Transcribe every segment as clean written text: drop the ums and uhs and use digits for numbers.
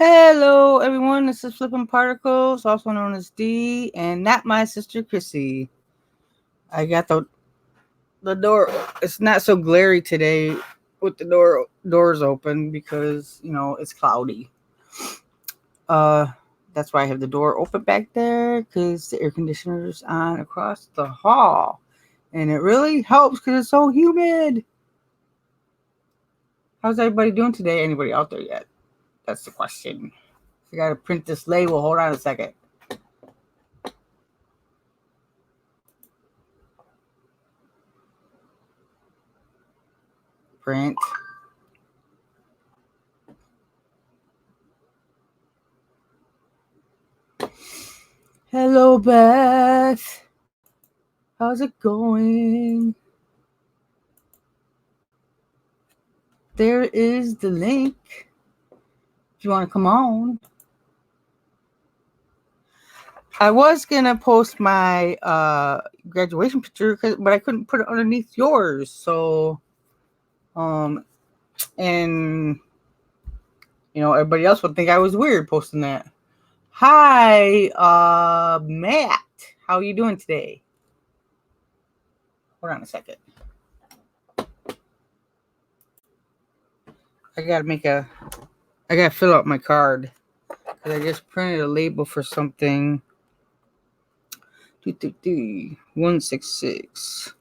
Hello, everyone. This is Flippin'Particles, also known as D, and not my sister Chrissy. I got the door. It's not so glary today with the doors open because it's cloudy. Uh, that's why I have the door open back there because the air conditioner is on across the hall, and it really helps because it's so humid. How's everybody doing today? Anybody out there yet? That's the question. I gotta print this label. Hold on a second. Print. Hello, Beth. How's it going? There is the link. If you want to come on. I was going to post my graduation picture, but I couldn't put it underneath yours. So, and, everybody else would think I was weird posting that. Hi, Matt. How are you doing today? Hold on a second. I gotta fill out my card because I just printed a label for something. 166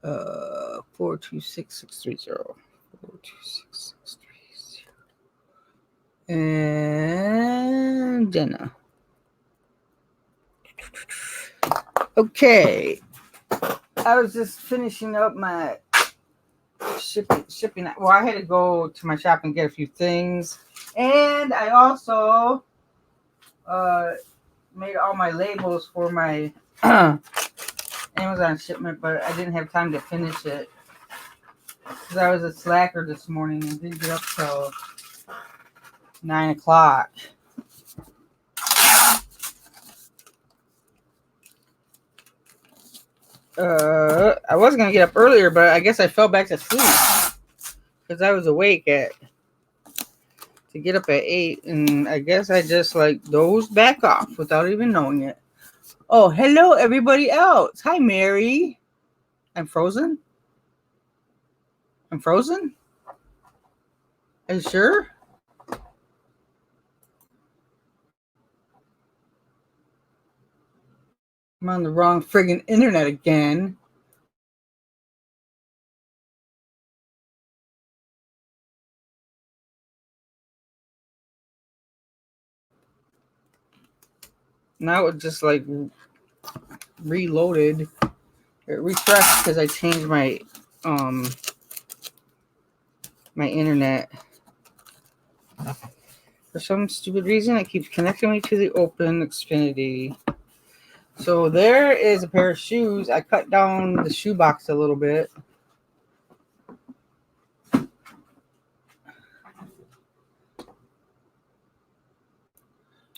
426630 426630 and Jenna. Okay, I was just finishing up my shipping. Well, I had to go to my shop and get a few things, and I also made all my labels for my Amazon shipment, but I didn't have time to finish it because I was a slacker this morning and didn't get up till 9 o'clock. I was gonna get up earlier, but I guess I fell back to sleep because I was awake to get up at 8, and I guess I just dozed back off without even knowing it. Oh, hello everybody else. Hi, Mary. I'm frozen? Are you sure? I'm on the wrong friggin' internet again. Now it just reloaded. It refreshed because I changed my my internet. For some stupid reason, it keeps connecting me to the open Xfinity. So there is a pair of shoes. I cut down the shoe box a little bit.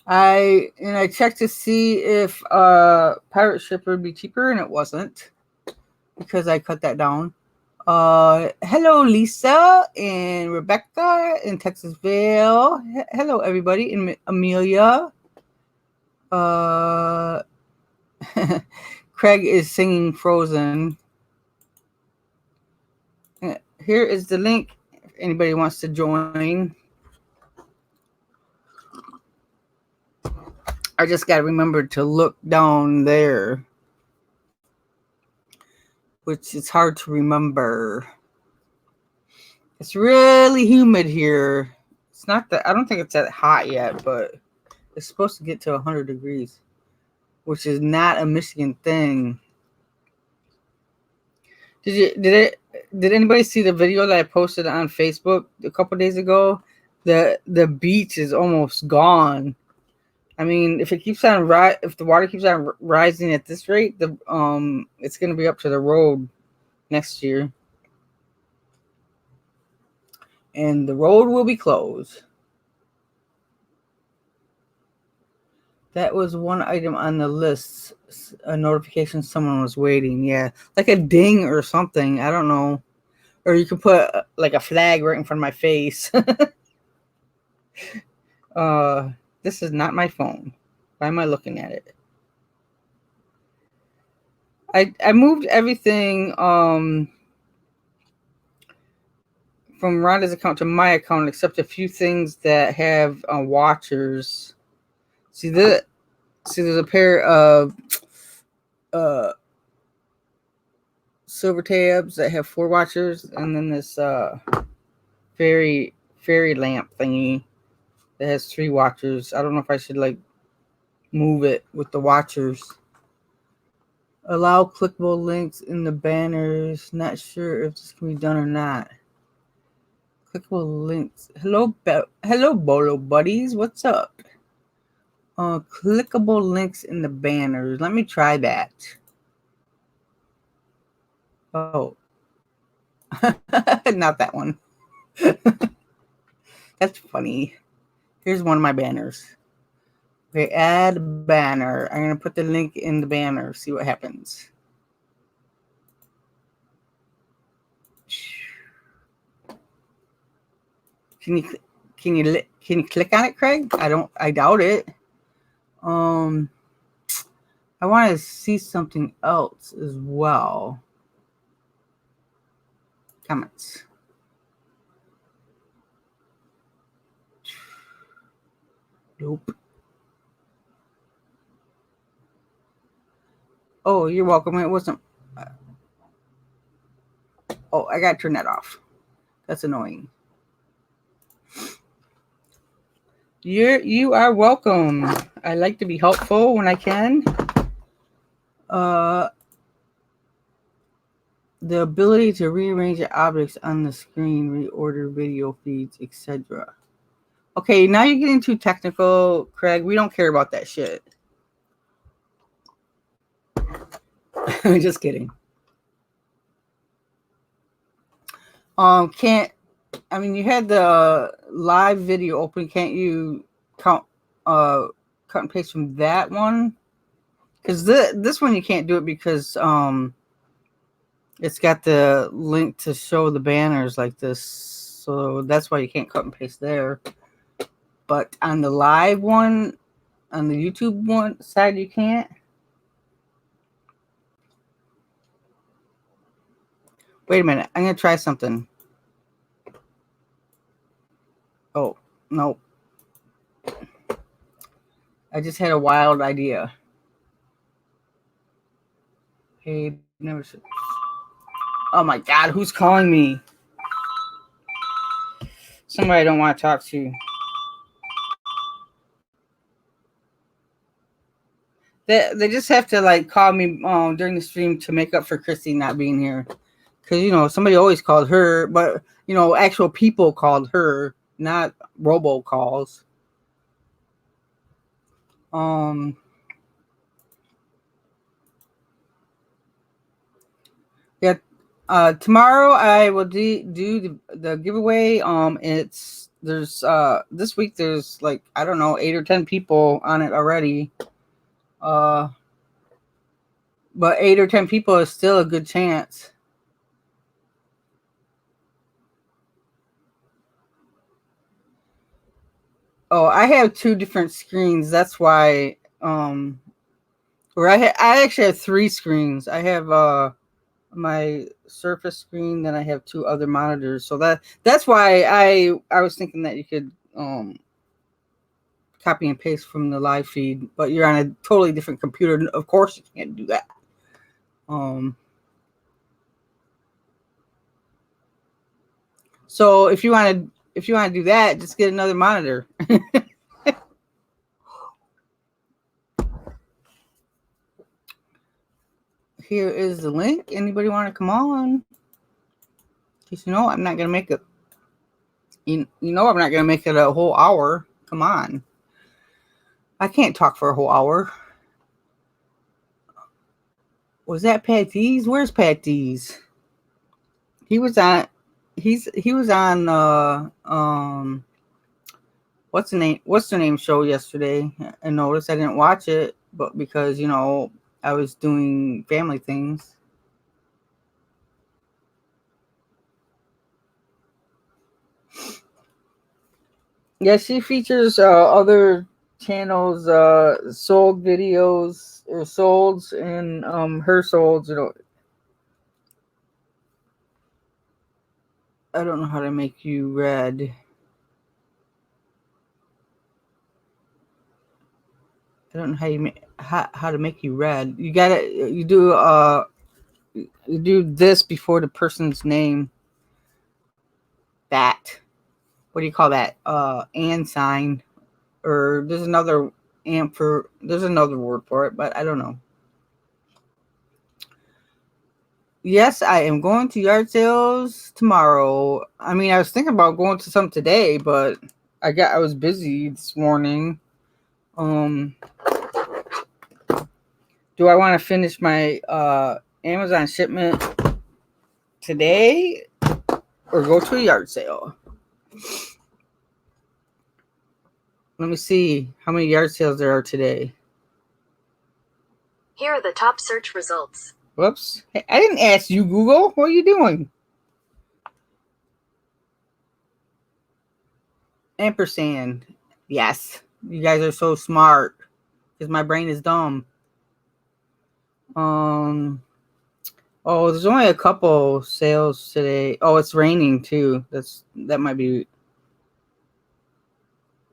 I checked to see if pirate ship would be cheaper, and it wasn't because I cut that down. Hello, Lisa and Rebecca in Texasville. Hello, everybody, and Amelia. Craig is singing Frozen. Here is the link if anybody wants to join. I just got to remember to look down there, which is hard to remember. It's really humid here. It's not that, I don't think it's that hot yet, but it's supposed to get to 100 degrees, which is not a Michigan thing. Did anybody see the video that I posted on Facebook a couple days ago? The beach is almost gone. I mean, if the water keeps on rising at this rate, it's going to be up to the road next year, and the road will be closed. That was one item on the list. A notification someone was waiting. Yeah, like a ding or something. I don't know. Or you could put a flag right in front of my face. This is not my phone. Why am I looking at it? I moved everything from Rhonda's account to my account, except a few things that have watchers. See, there's a pair of silver tabs that have 4 watchers, and then this fairy lamp thingy that has 3 watchers. I don't know if I should like move it with the watchers. Allow clickable links in the banners. Not sure if this can be done or not. Clickable links. Hello, Bolo buddies. What's up? Clickable links in the banners. Let me try that. Oh, not that one. That's funny. Here's one of my banners. Okay, add banner. I'm gonna put the link in the banner. See what happens. Can you click on it, Craig? I doubt it. I want to see something else as well. Comments. Nope. Oh, you're welcome. It wasn't. Oh, I gotta turn that off. That's annoying. You are welcome. I like to be helpful when I can. The ability to rearrange objects on the screen, reorder video feeds, etc. Okay, now you're getting too technical, Craig. We don't care about that shit. Just kidding. You had the live video open. Can't you cut and paste from that one? Because this one you can't do it because it's got the link to show the banners like this, so that's why you can't cut and paste there. But on the live one, on the YouTube one side, you can't. Wait a minute, I'm gonna try something. Oh no, I just had a wild idea. Hey, never should. Oh my God, who's calling me? Somebody I don't want to talk to. They just have to like call me during the stream to make up for Christy not being here. Because, somebody always called her, but, actual people called her, not robocalls. Yeah. Tomorrow I will do the giveaway. There's this week there's like, I don't know, 8 or 10 people on it already. But 8 or 10 people is still a good chance. Oh, I have 2 different screens. That's why. Or I actually have 3 screens. I have my Surface screen, then I have 2 other monitors. So that's why I was thinking that you could copy and paste from the live feed, but you're on a totally different computer. Of course, you can't do that. So if you want to do that, just get another monitor. Here is the link. Anybody want to come on? Because I'm not gonna make it. I'm not gonna make it a whole hour. Come on. I can't talk for a whole hour. Was that Pat D's? Where's Pat D's? He was on. He was on. What's the name show yesterday? I noticed I didn't watch it, but because I was doing family things. Yeah, she features other channels, sold videos or solds, and her solds. I don't know how to make you red. I don't know how to make you red. You do this before the person's name. That, what do you call that? And sign, or there's another word for it, but I don't know. Yes, I am going to yard sales tomorrow. I mean, I was thinking about going to some today, but I was busy this morning. Um, do I want to finish my Amazon shipment today or go to a yard sale? Let me see how many yard sales there are today. Here are the top search results. Whoops. Hey, I didn't ask you, Google. What are you doing? Ampersand. Yes. You guys are so smart because my brain is dumb. Oh, there's only a couple sales today. Oh, it's raining too. That might be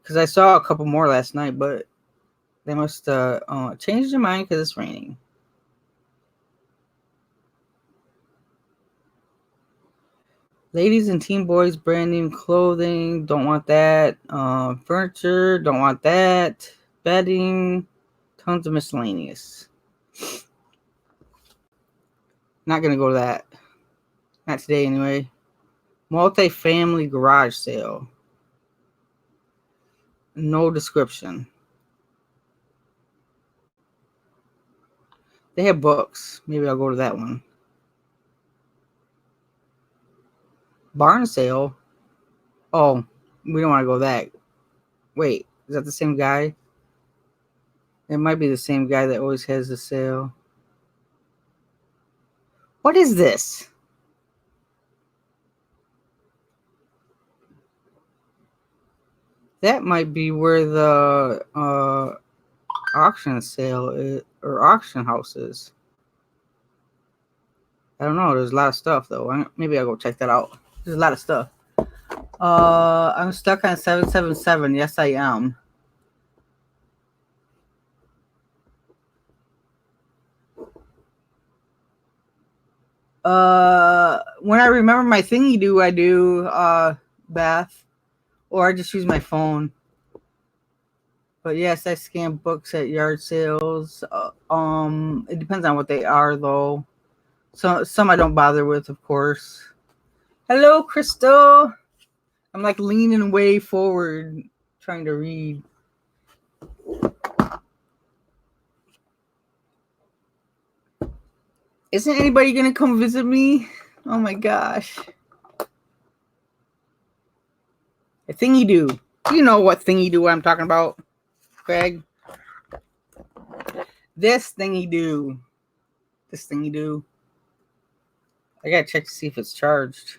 because I saw a couple more last night, but they must change their mind because it's raining. Ladies and teen boys brand name clothing, don't want that. Furniture, don't want that. Bedding, tons of miscellaneous. Not gonna go to that. Not today anyway. Multi-family garage sale. No description. They have books. Maybe I'll go to that one. Barn sale. Oh, we don't want to go that. Wait, is that the same guy? It might be the same guy that always has the sale. What is this? That might be where the auction sale is, or auction house is. I don't know. There's a lot of stuff though. Maybe I'll go check that out. There's a lot of stuff. I'm stuck on 777. Yes, I am. When I remember my thingy do, I do Beth, or I just use my phone. But yes, I scan books at yard sales. It depends on what they are though. So some I don't bother with, of course. Hello, Crystal. I'm like leaning way forward, trying to read. Isn't anybody gonna come visit me? Oh my gosh. A thingy do. You know what thingy do I'm talking about, Craig? This thingy do. This thingy do. I gotta check to see if it's charged.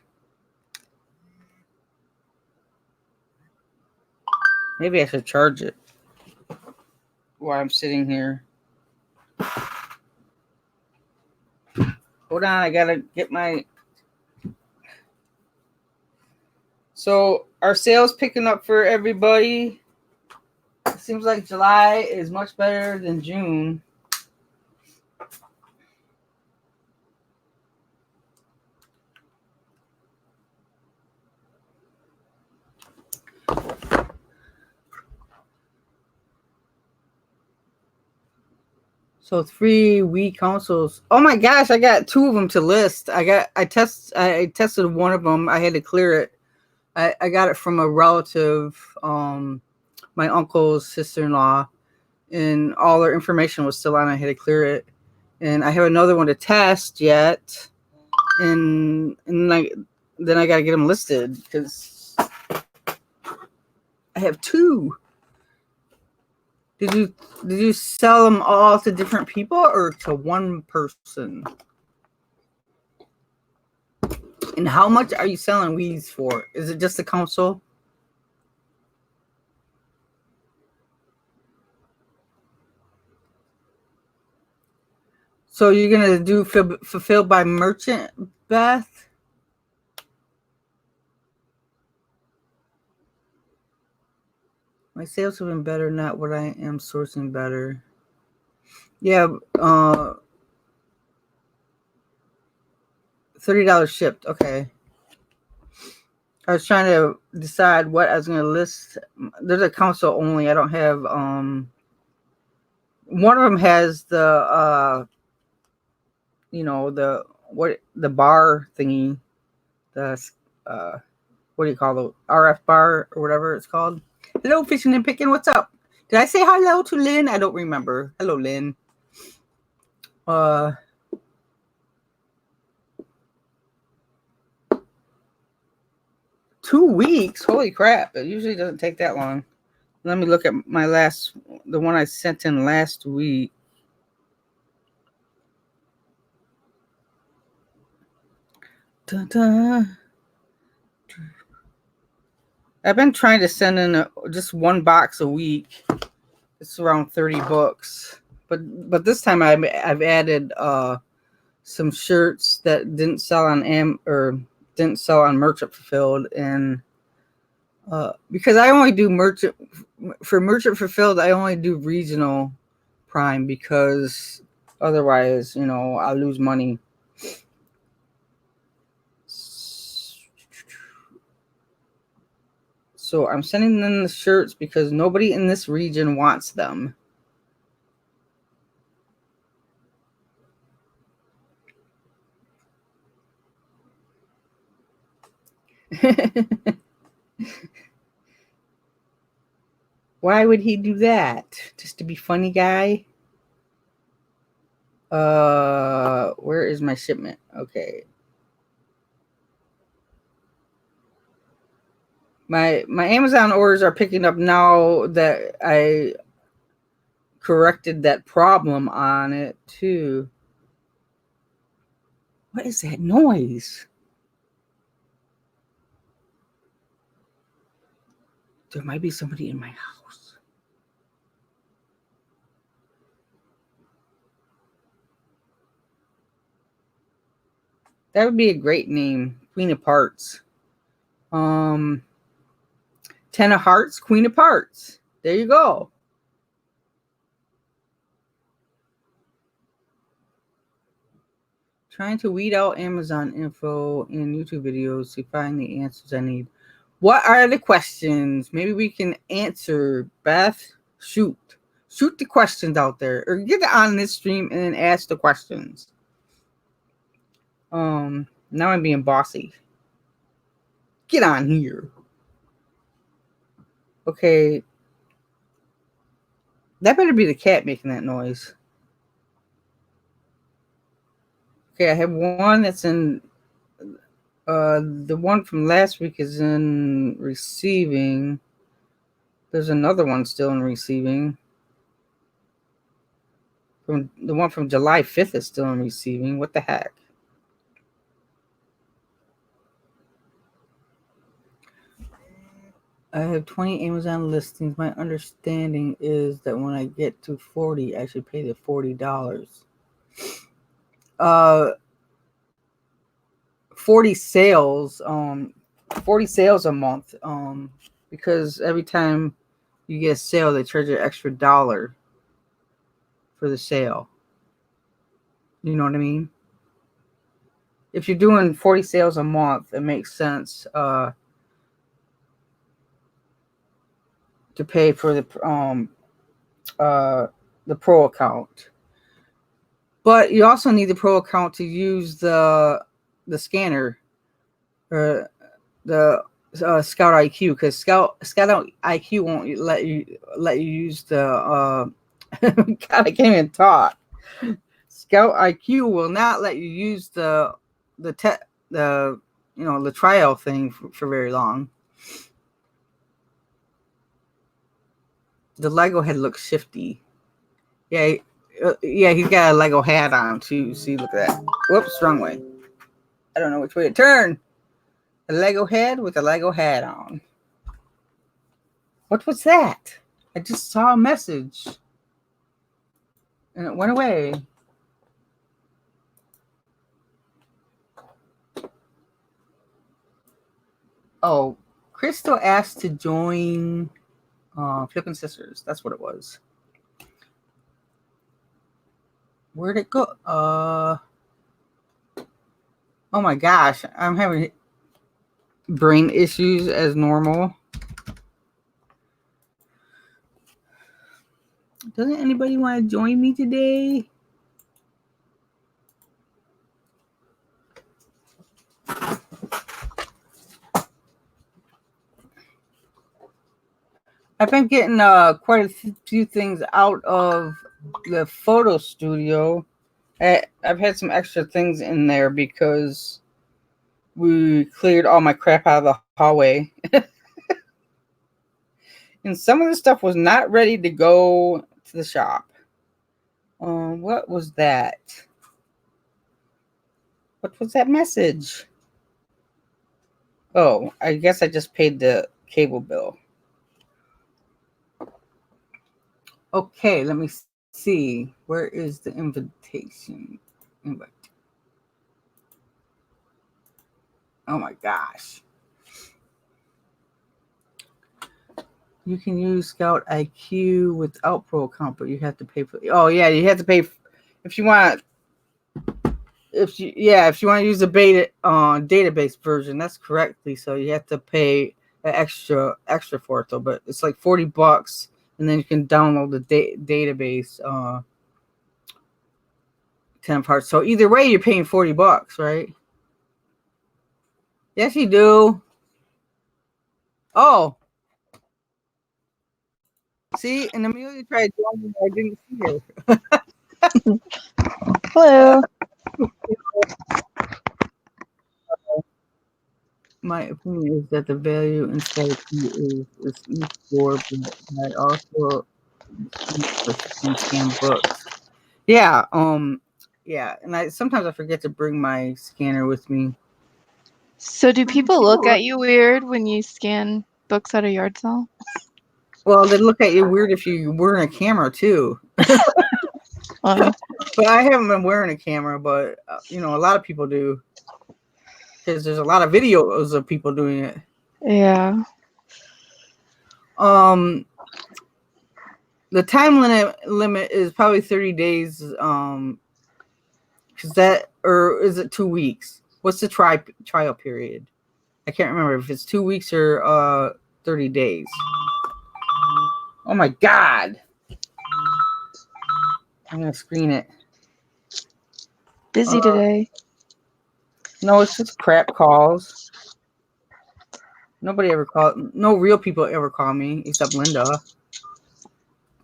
Maybe I should charge it while I'm sitting here. Hold on, I gotta get my... So, are sales picking up for everybody? It seems like July is much better than June. So 3 week consoles. Oh my gosh, I got 2 of them to list. I tested one of them. I had to clear it. I got it from a relative, my uncle's sister-in-law, and all their information was still on. I had to clear it, and I have another one to test yet, and then I got to get them listed because I have 2. Did you sell them all to different people or to one person? And how much are you selling weeds for? Is it just the console? So you're gonna do fulfilled by merchant, Beth? My sales have been better, not what I am sourcing better. Yeah, $30 shipped. Okay. I was trying to decide what I was gonna list. There's a console only. I don't have one of them has the the bar thingy, the what do you call the RF bar or whatever it's called. Hello, Fishing and Picking. What's up? Did I say hello to Lynn? I don't remember. Hello, Lynn. 2 weeks. Holy crap! It usually doesn't take that long. Let me look at the one I sent in last week. Dun-dun. I've been trying to send in just one box a week. It's around 30 books, but this time I've added some shirts that didn't sell on didn't sell on Merchant Fulfilled, and because I only do Merchant Fulfilled, I only do regional Prime because otherwise, I'll lose money. So I'm sending them the shirts because nobody in this region wants them. Why would he do that? Just to be funny guy? Where is my shipment? Okay. My Amazon orders are picking up now that I corrected that problem on it too. What is that noise? There might be somebody in my house. That would be a great name. Queen of Parts. 10 of Hearts, Queen of Parts. There you go. Trying to weed out Amazon info in YouTube videos to find the answers I need. What are the questions? Maybe we can answer, Beth. Shoot the questions out there, or get on this stream and then ask the questions. Now I'm being bossy. Get on here. Okay. That better be the cat making that noise. Okay, I have one that's in the one from last week is in receiving. There's another one still in receiving. From the one from July 5th is still in receiving. What the heck? I have 20 Amazon listings. My understanding is that when I get to 40, I should pay the $40. 40 sales, 40 sales a month, because every time you get a sale, they charge you an extra $1 for the sale. You know what I mean? If you're doing 40 sales a month, it makes sense to pay for the pro account. But you also need the pro account to use the scanner or the Scout IQ, because Scout IQ won't let you use the God, I can't even talk. Scout IQ will not let you use the trial thing for very long. The Lego head looks shifty. Yeah, he's got a Lego hat on too. See, look at that. Whoops, wrong way. I don't know which way to turn. A Lego head with a Lego hat on. What was that? I just saw a message and it went away. Oh, Crystal asked to join Flippin' Sisters. That's what it was. Where'd it go? Oh my gosh, I'm having brain issues as normal. Doesn't anybody want to join me today? I've been getting quite a few things out of the photo studio. I've had some extra things in there because we cleared all my crap out of the hallway. And some of the stuff was not ready to go to the shop. What was that? What was that message? Oh, I guess I just paid the cable bill. Okay, let me see. Where is the invitation? Invite. Oh my gosh. You can use Scout IQ without Pro account, but you have to pay for. Oh yeah, you have to pay if you want. If you want to use the beta database version, that's correctly. So you have to pay an extra for it though. But it's like $40, and then you can download the database 10 parts. So either way, you're paying $40, right? Yes, you do. Oh. See, and Amelia tried joining, I didn't see her. Hello. My opinion is that the value inside is E4, but I also scan books. Yeah, yeah, and sometimes I forget to bring my scanner with me. So do people look at you weird when you scan books at a yard sale? Well, they look at you weird if you're wearing a camera too. But I haven't been wearing a camera, but a lot of people do. Because there's a lot of videos of people doing it. Yeah. The time limit is probably 30 days. Or is it 2 weeks? What's the trial period? I can't remember if it's 2 weeks or 30 days. Oh my God! I'm gonna screen it. Busy today. No, it's just crap calls. Nobody ever called. No real people ever call me except Linda.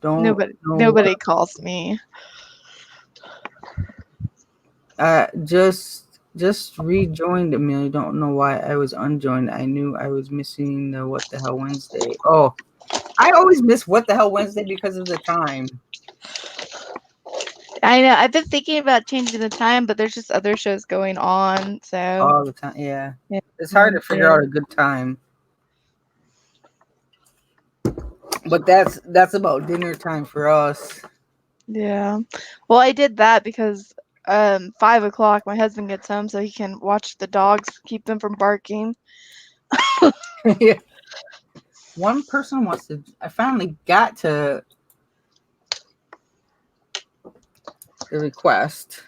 Nobody calls me. Just rejoined, Amelia. Don't know why I was unjoined. I knew I was missing the What the Hell Wednesday. Oh, I always miss What the Hell Wednesday because of the time. I know. I've been thinking about changing the time, but there's just other shows going on. So all the time, yeah. It's hard to figure out a good time. But that's about dinner time for us. Yeah. Well, I did that because 5:00 my husband gets home so he can watch the dogs, keep them from barking. Yeah. One person wants to. I finally got to the request.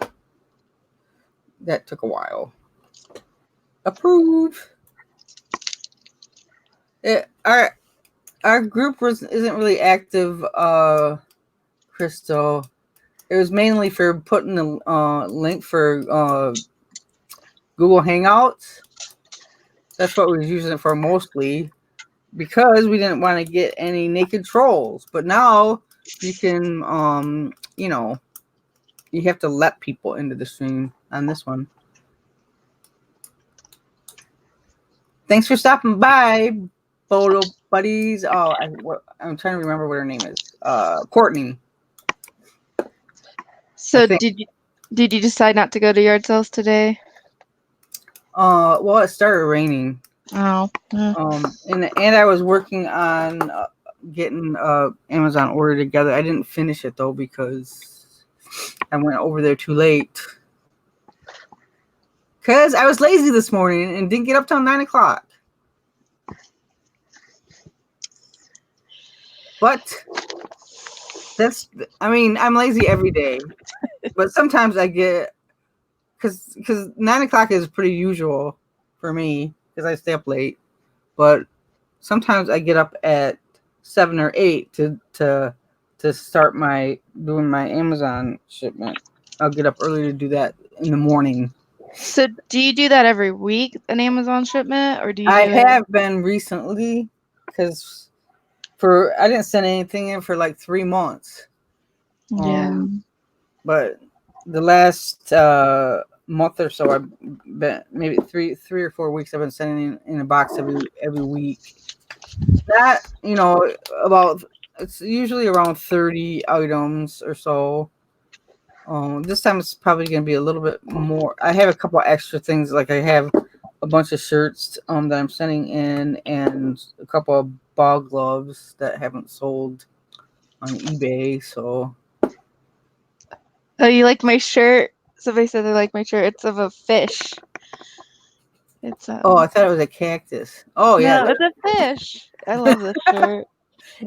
That took a while. Approve. Our group isn't really active, Crystal. It was mainly for putting the link for Google Hangouts. That's what we was using it for mostly, because we didn't want to get any naked trolls. But now you can, you have to let people into the stream on this one. Thanks for stopping by, photo buddies. Oh, I'm trying to remember what her name is. Courtney. So did you decide not to go to yard sales today? Well, it started raining. Oh. And I was working on getting Amazon order together. I didn't finish it though because I went over there too late. Because I was lazy this morning and didn't get up till 9 o'clock. But I'm lazy every day. But sometimes I get, because 9 o'clock is pretty usual for me because I stay up late. But sometimes I get up at 7 or 8 to start doing my Amazon shipment. I'll get up early to do that in the morning. So do you do that every week, an Amazon shipment, or do you I do it? have been recently because I didn't send anything in for like 3 months. Yeah. But the last month or so, I've been maybe three or 4 weeks. I've been sending in a box every week. That it's usually around 30 items or so. This time it's probably going to be a little bit more. I have a couple extra things, like I have a bunch of shirts that I'm sending in, and a couple of ball gloves that haven't sold on eBay. So. Oh, you like my shirt? Somebody said they like my shirt. It's of a fish. It's Oh, I thought it was a cactus. Oh yeah, no, it's a fish. I love this shirt.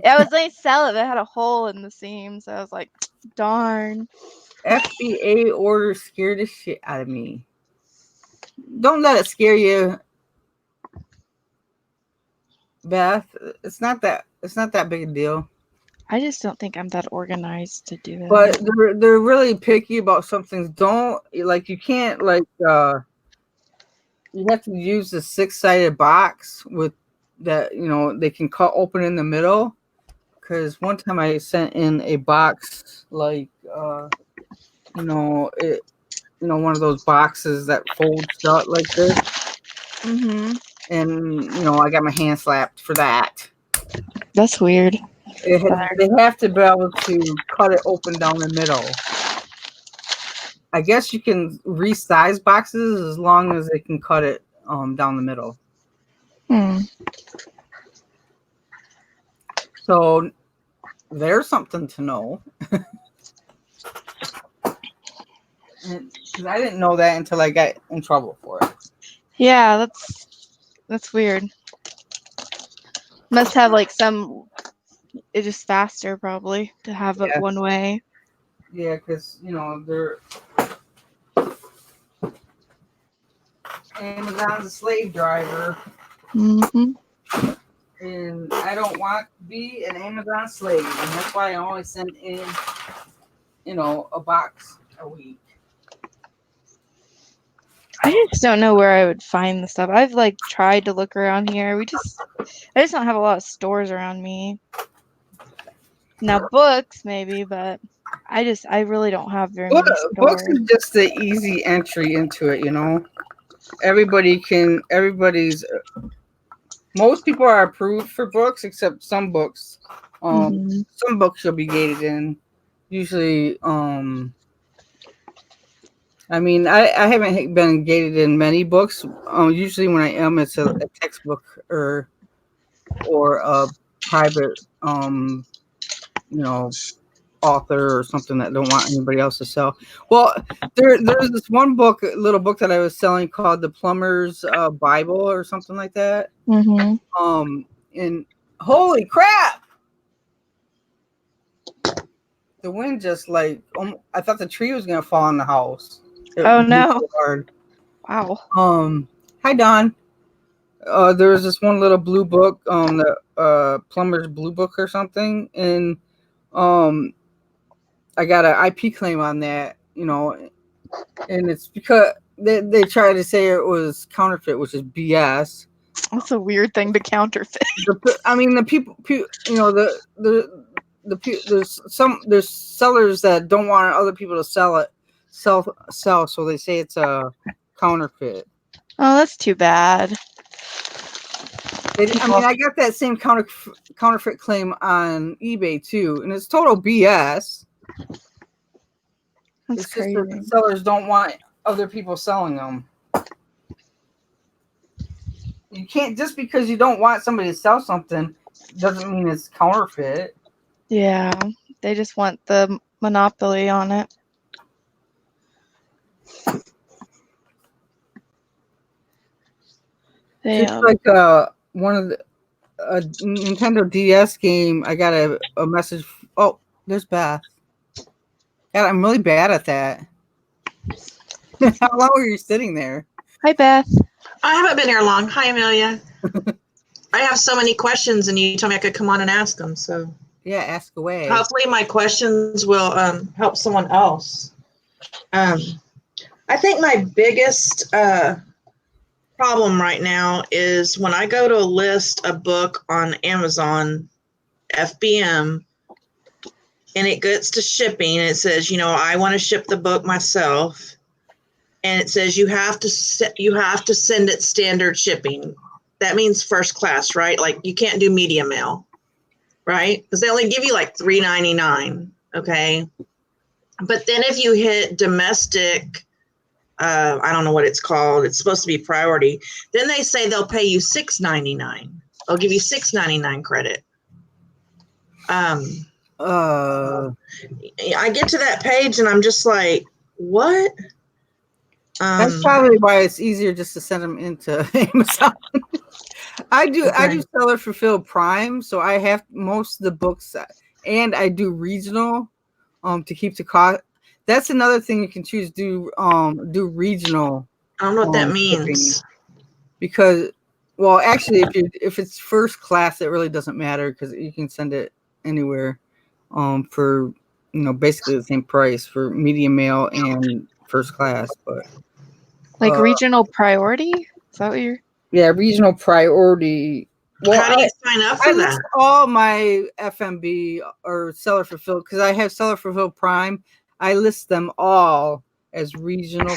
I was going to sell it. It had a hole in the seam, so I was like, darn. FBA order scared the shit out of me. Don't let it scare you, Beth. It's not that big a deal. I just don't think I'm that organized to do it. But they're really picky about some things. You can't you have to use the 6-sided box with that, they can cut open in the middle. Because one time I sent in a box one of those boxes that folds shut like this. Mm-hmm. And I got my hand slapped for that. That's weird. They have to be able to cut it open down the middle. I guess you can resize boxes as long as they can cut it down the middle. So there's something to know. Because I didn't know that until I got in trouble for it. Yeah, that's weird. Must have like it's just faster probably to have it one way. Yeah, because they're Amazon's a slave driver. Mm-hmm. And I don't want to be an Amazon slave, and that's why I only send in, a box a week. I just don't know where I would find the stuff. I've tried to look around here. I just don't have a lot of stores around me. Now books maybe, but I really don't have very many stores. Books is just the easy entry into it, most people are approved for books except some books. Some books you'll be gated in. Usually, I haven't been gated in many books. Usually when I am, it's a textbook or a private, author or something that don't want anybody else to sell. Well, there's this one little book that I was selling called The Plumber's Bible or something like that. And holy crap! The wind just I thought the tree was gonna fall on the house. Oh no! So hard. Wow. Hi Don. There was this one little blue book, the Plumber's Blue Book or something, and I got an IP claim on that, and it's because they tried to say it was counterfeit, which is BS. That's a weird thing to counterfeit. The people, there's sellers that don't want other people to sell, so they say it's a counterfeit. Oh, that's too bad. I got that same counterfeit claim on eBay too, and it's total BS. That's it's crazy. Just that the sellers don't want other people selling them. You can't, just because you don't want somebody to sell something doesn't mean it's counterfeit. Yeah, they just want the monopoly on it. Just one of the a Nintendo DS game, I got a message. Oh, there's Beth. God, I'm really bad at that. How long were you sitting there? Hi, Beth. I haven't been here long. Hi, Amelia. I have so many questions, and you told me I could come on and ask them. So Yeah, ask away. hopefully my questions will help someone else. I think my biggest problem right now is when I go to list a book on Amazon FBM, and it gets to shipping, and it says, I want to ship the book myself, and it says you have to send it standard shipping. That means first class, right? Like you can't do media mail, right? Because they only give you like $3.99, okay? But then if you hit domestic, I don't know what it's called. It's supposed to be priority. Then they say they'll pay you $6.99. They'll give you $6.99 credit. I get to that page and I'm just like, what? That's probably why it's easier just to send them into Amazon. I do seller fulfilled Prime, so I have most of the books, and I do regional, to keep the cost. That's another thing you can choose. Do regional. I don't know what that means. Because, well, actually, if it's first class, it really doesn't matter because you can send it anywhere, for basically the same price for medium mail and first class. But Like regional priority? Is that what you're? Yeah, regional priority. Well, how do you sign up for I that? list all my FMB or seller fulfilled because I have seller fulfilled Prime. I list them all as regional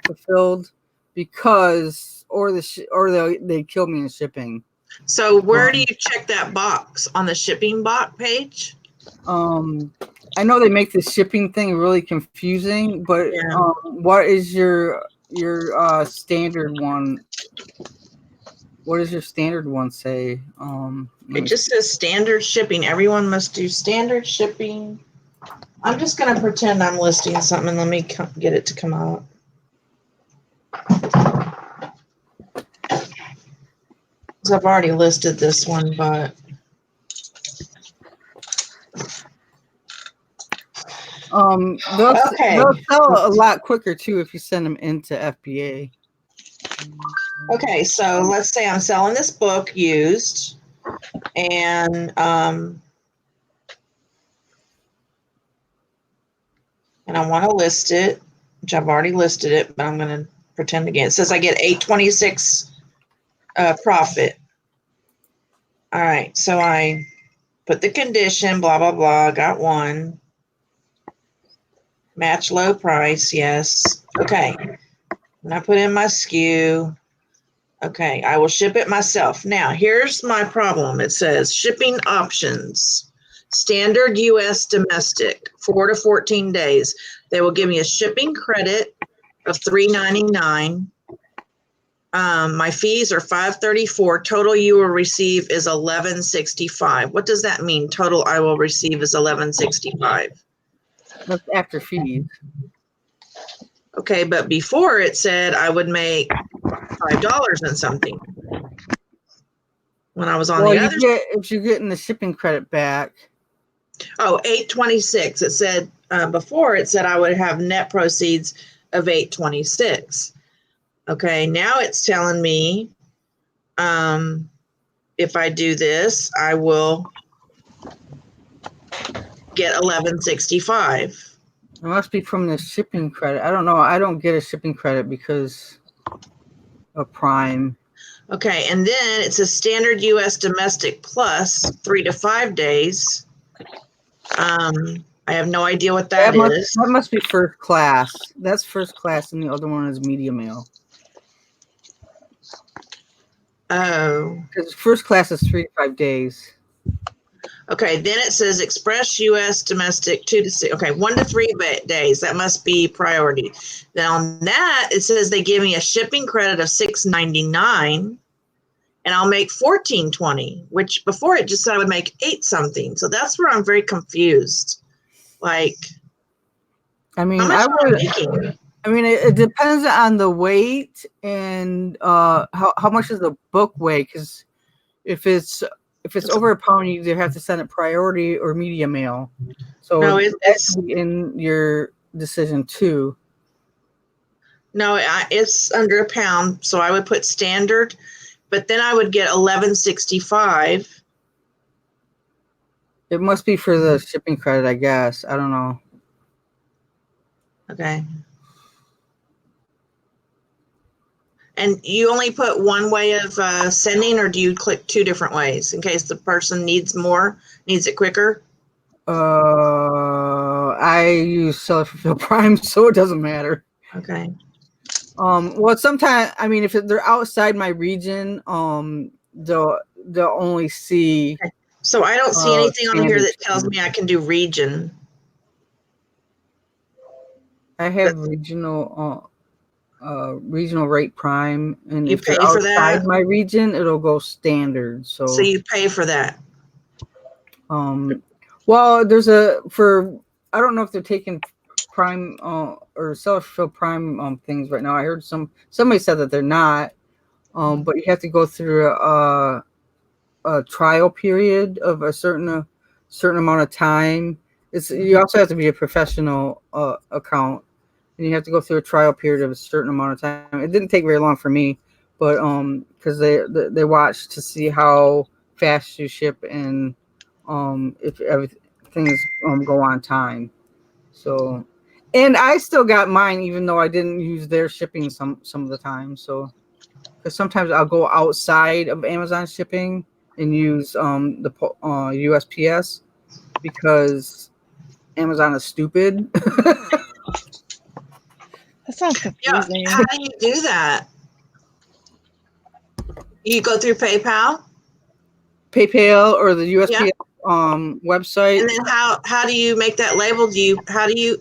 fulfilled because they kill me in shipping. So where do you check that box? On the shipping box page? I know they make the shipping thing really confusing, but Yeah. what is your standard one? What does your standard one say? It just says standard shipping. Everyone must do standard shipping. I'm just going to pretend I'm listing something and let me get it to come out. Because I've already listed this one, but they'll sell a lot quicker too if you send them into FBA. Okay, so let's say I'm selling this book used, and I want to list it, which I've already listed it, but I'm going to pretend again. It says I get $8.26 profit. All right, so I put the condition, blah, blah, blah, got one. Match low price, yes. Okay, and I put in my SKU. Okay, I will ship it myself. Now, here's my problem. It says shipping options, standard U.S. domestic, 4 to 14 days. They will give me a shipping credit of $3.99. My fees are $5.34. Total you will receive is $11.65. What does that mean? Total I will receive is $11.65. That's after fees. Okay, but before it said I would make $5 and something. When I was on the other, if you're getting the shipping credit back. Oh, $8.26. It said before it said I would have net proceeds of $8.26. Okay, now it's telling me if I do this, I will get $11.65. It must be from the shipping credit. I don't know. I don't get a shipping credit because of Prime. Okay, and then it says standard U.S. domestic plus 3 to 5 days. I have no idea what that is. That must be first class. That's first class, and the other one is medium mail. Oh. Because first class is 3 to 5 days. Okay, then it says express U.S. domestic 2 to 6. Okay, 1 to 3 days. That must be priority. Then on that, it says they give me a shipping credit of $6.99, and I'll make $14.20, which before it just said I would make 8 something. So that's where I'm very confused. Like, I mean, how much am I making? I mean, it depends on the weight and how much does the book weigh? Because If it's over a pound, you either have to send it priority or media mail. So No, that it's could be in your decision too. no, it's under a pound, so I would put standard, but then I would get $11.65. It must be for the shipping credit, I guess. I don't know. Okay. And you only put one way of sending, or do you click two different ways in case the person needs it quicker? I use Seller Fulfill Prime, so it doesn't matter. Okay. Well, sometimes, I mean, if they're outside my region, they'll only see. Okay. So I don't see anything on here that tells shipping. me I can do region. I have regional rate Prime, and You if they're pay for outside that? my region, it'll go standard. So you pay for that. well, I don't know if they're taking Prime or Seller Fulfill Prime things right now. I heard somebody said that they're not, but you have to go through a trial period of a certain amount of time. You also have to be a professional account, and you have to go through a trial period of a certain amount of time. It didn't take very long for me, but because they watch to see how fast you ship and if everything's go on time. So, and I still got mine even though I didn't use their shipping some of the time. So, because sometimes I'll go outside of Amazon shipping and use the USPS because Amazon is stupid. That sounds confusing. How do you do that? You go through PayPal? PayPal or the USPS website. And then how do you make that label?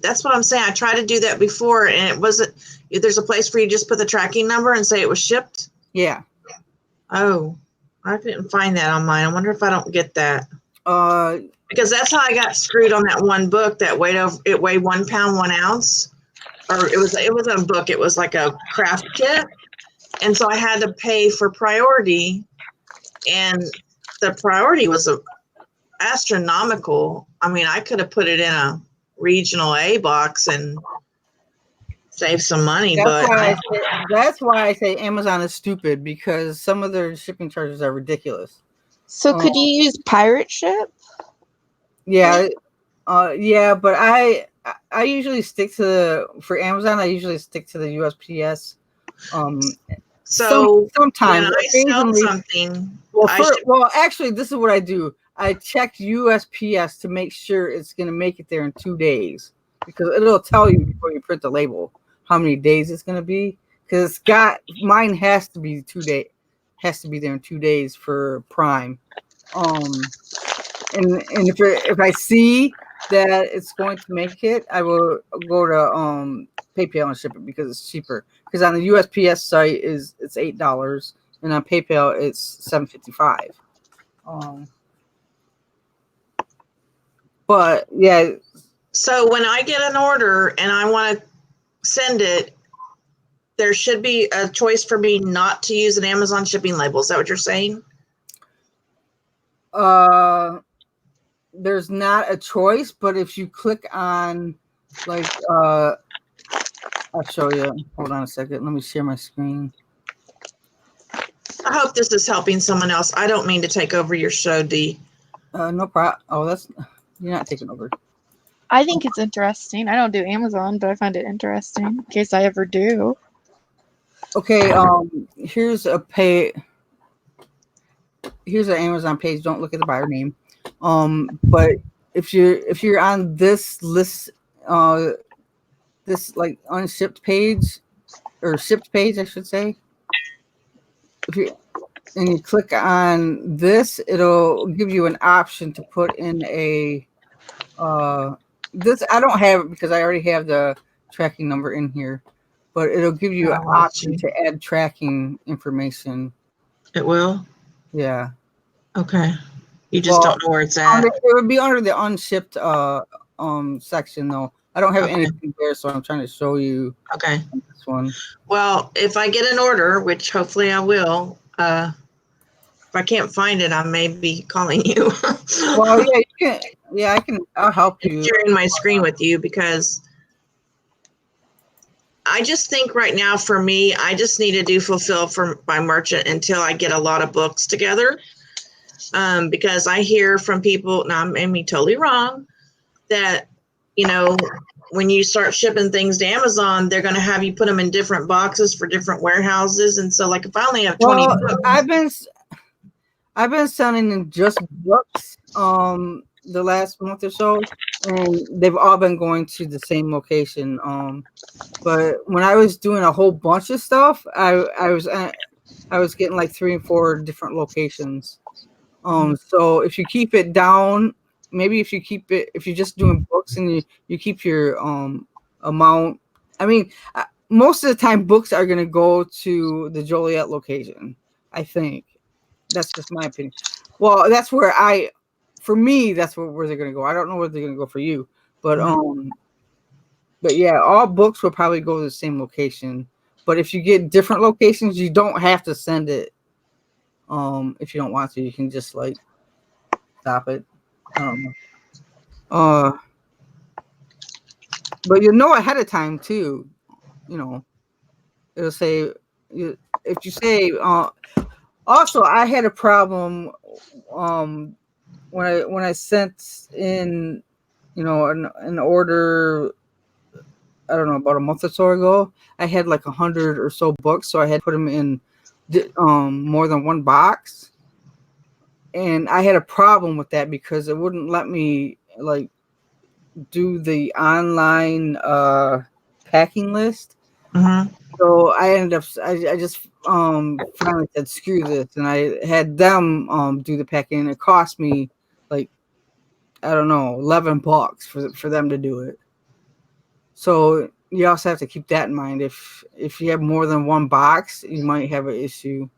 That's what I'm saying. I tried to do that before and it wasn't, there's a place where you just put the tracking number and say it was shipped? Yeah. Oh, I didn't find that on mine. I wonder if I don't get that. Because that's how I got screwed on that one book that weighed 1 pound, 1 ounce. Or it was a book. It was like a craft kit. And so I had to pay for priority. And the priority was astronomical. I mean, I could have put it in a regional A box and saved some money. That's why I say Amazon is stupid, because some of their shipping charges are ridiculous. So could you use pirate ship? Yeah. Yeah, but I usually stick to for Amazon. I usually stick to the USPS. So sometimes when I sell something, well, actually, this is what I do. I check USPS to make sure it's going to make it there in 2 days, because it'll tell you before you print the label how many days it's going to be. Because mine has to be 2 days, has to be there in 2 days for Prime. And if I see that it's going to make it, I will go to PayPal and ship it because it's cheaper. Because on the USPS site it's $8, and on PayPal it's $7.55. But yeah. So when I get an order and I want to send it, there should be a choice for me not to use an Amazon shipping label. Is that what you're saying? There's not a choice, but if you click on, like, I'll show you. Hold on a second. Let me share my screen. I hope this is helping someone else. I don't mean to take over your show, Dee. No problem. Oh, you're not taking over. I think it's interesting. I don't do Amazon, but I find it interesting in case I ever do. Okay, here's an Amazon page. Don't look at the buyer name. But if you're on this list, this like unshipped page or shipped page, I should say. And you click on this, it'll give you an option to put in this. I don't have it because I already have the tracking number in here, but it'll give you an option to add tracking information. It will? Yeah. Okay. You just don't know where it's at. It would be under the unshipped section though. I don't have anything there, so I'm trying to show you this one. Well, if I get an order, which hopefully I will, If I can't find it, I may be calling you. Well, yeah, you can. Yeah, I'll help you. Sharing my screen with you because I just think right now for me, I just need to do fulfill for my merchant until I get a lot of books together. Because I hear from people, now I may be totally wrong, that, you know, when you start shipping things to Amazon, they're going to have you put them in different boxes for different warehouses. And so, like, if I only have 20 books, I've been sending in just books the last month or so, and they've all been going to the same location. But when I was doing a whole bunch of stuff, I was getting like 3 and 4 different locations. So if you keep it down, maybe if you're just doing books and you keep your amount. I mean, most of the time books are going to go to the Joliet location. I think that's just my opinion. Well, that's where for me, that's where they're going to go. I don't know where they're going to go for you, but yeah, all books will probably go to the same location. But if you get different locations, you don't have to send it. If you don't want to, you can just like stop it. I don't know. But you know ahead of time too. You know, it'll say if you say. Also, I had a problem when I sent in, you know, an order. I don't know, about a month or so ago. I had like 100 or so books, so I had to put them in more than one box. And I had a problem with that because it wouldn't let me like do the online packing list. So I ended up I just finally said screw this, and I had them do the packing. It cost me like, I don't know, $11 for them to do it. So you also have to keep that in mind. If you have more than one box, you might have an issue.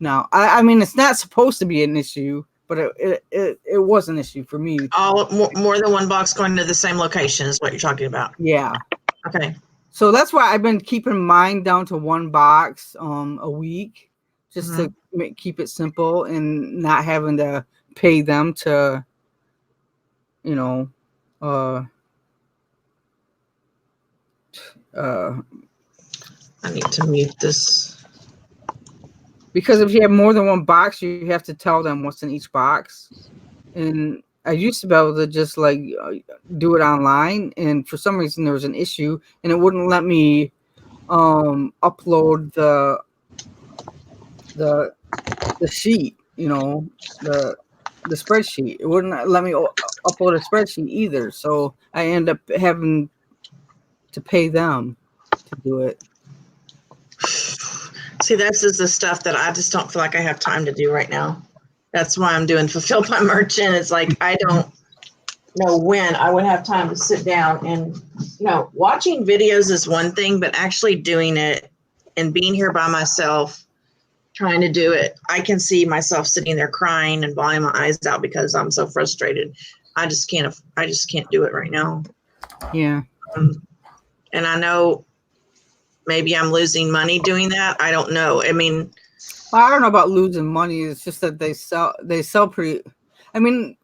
Now, I mean, it's not supposed to be an issue, but it was an issue for me. More than one box going to the same location is what you're talking about. Yeah. Okay. So that's why I've been keeping mine down to one box a week, just to keep it simple and not having to pay them to, you know, I need to mute this. Because if you have more than one box, you have to tell them what's in each box. And I used to be able to just like do it online, and for some reason there was an issue, and it wouldn't let me upload the sheet, you know, the spreadsheet. It wouldn't let me upload a spreadsheet either, so I ended up having to pay them to do it. See, this is the stuff that I just don't feel like I have time to do right now. That's why I'm doing Fulfill by Merchant. It's like I don't know when I would have time to sit down and, you know, watching videos is one thing, but actually doing it and being here by myself, trying to do it, I can see myself sitting there crying and bawling my eyes out because I'm so frustrated. I just can't do it right now. Yeah. And I know maybe I'm losing money doing that. I don't know. I mean, well, I don't know about losing money. It's just that they sell pretty. I mean,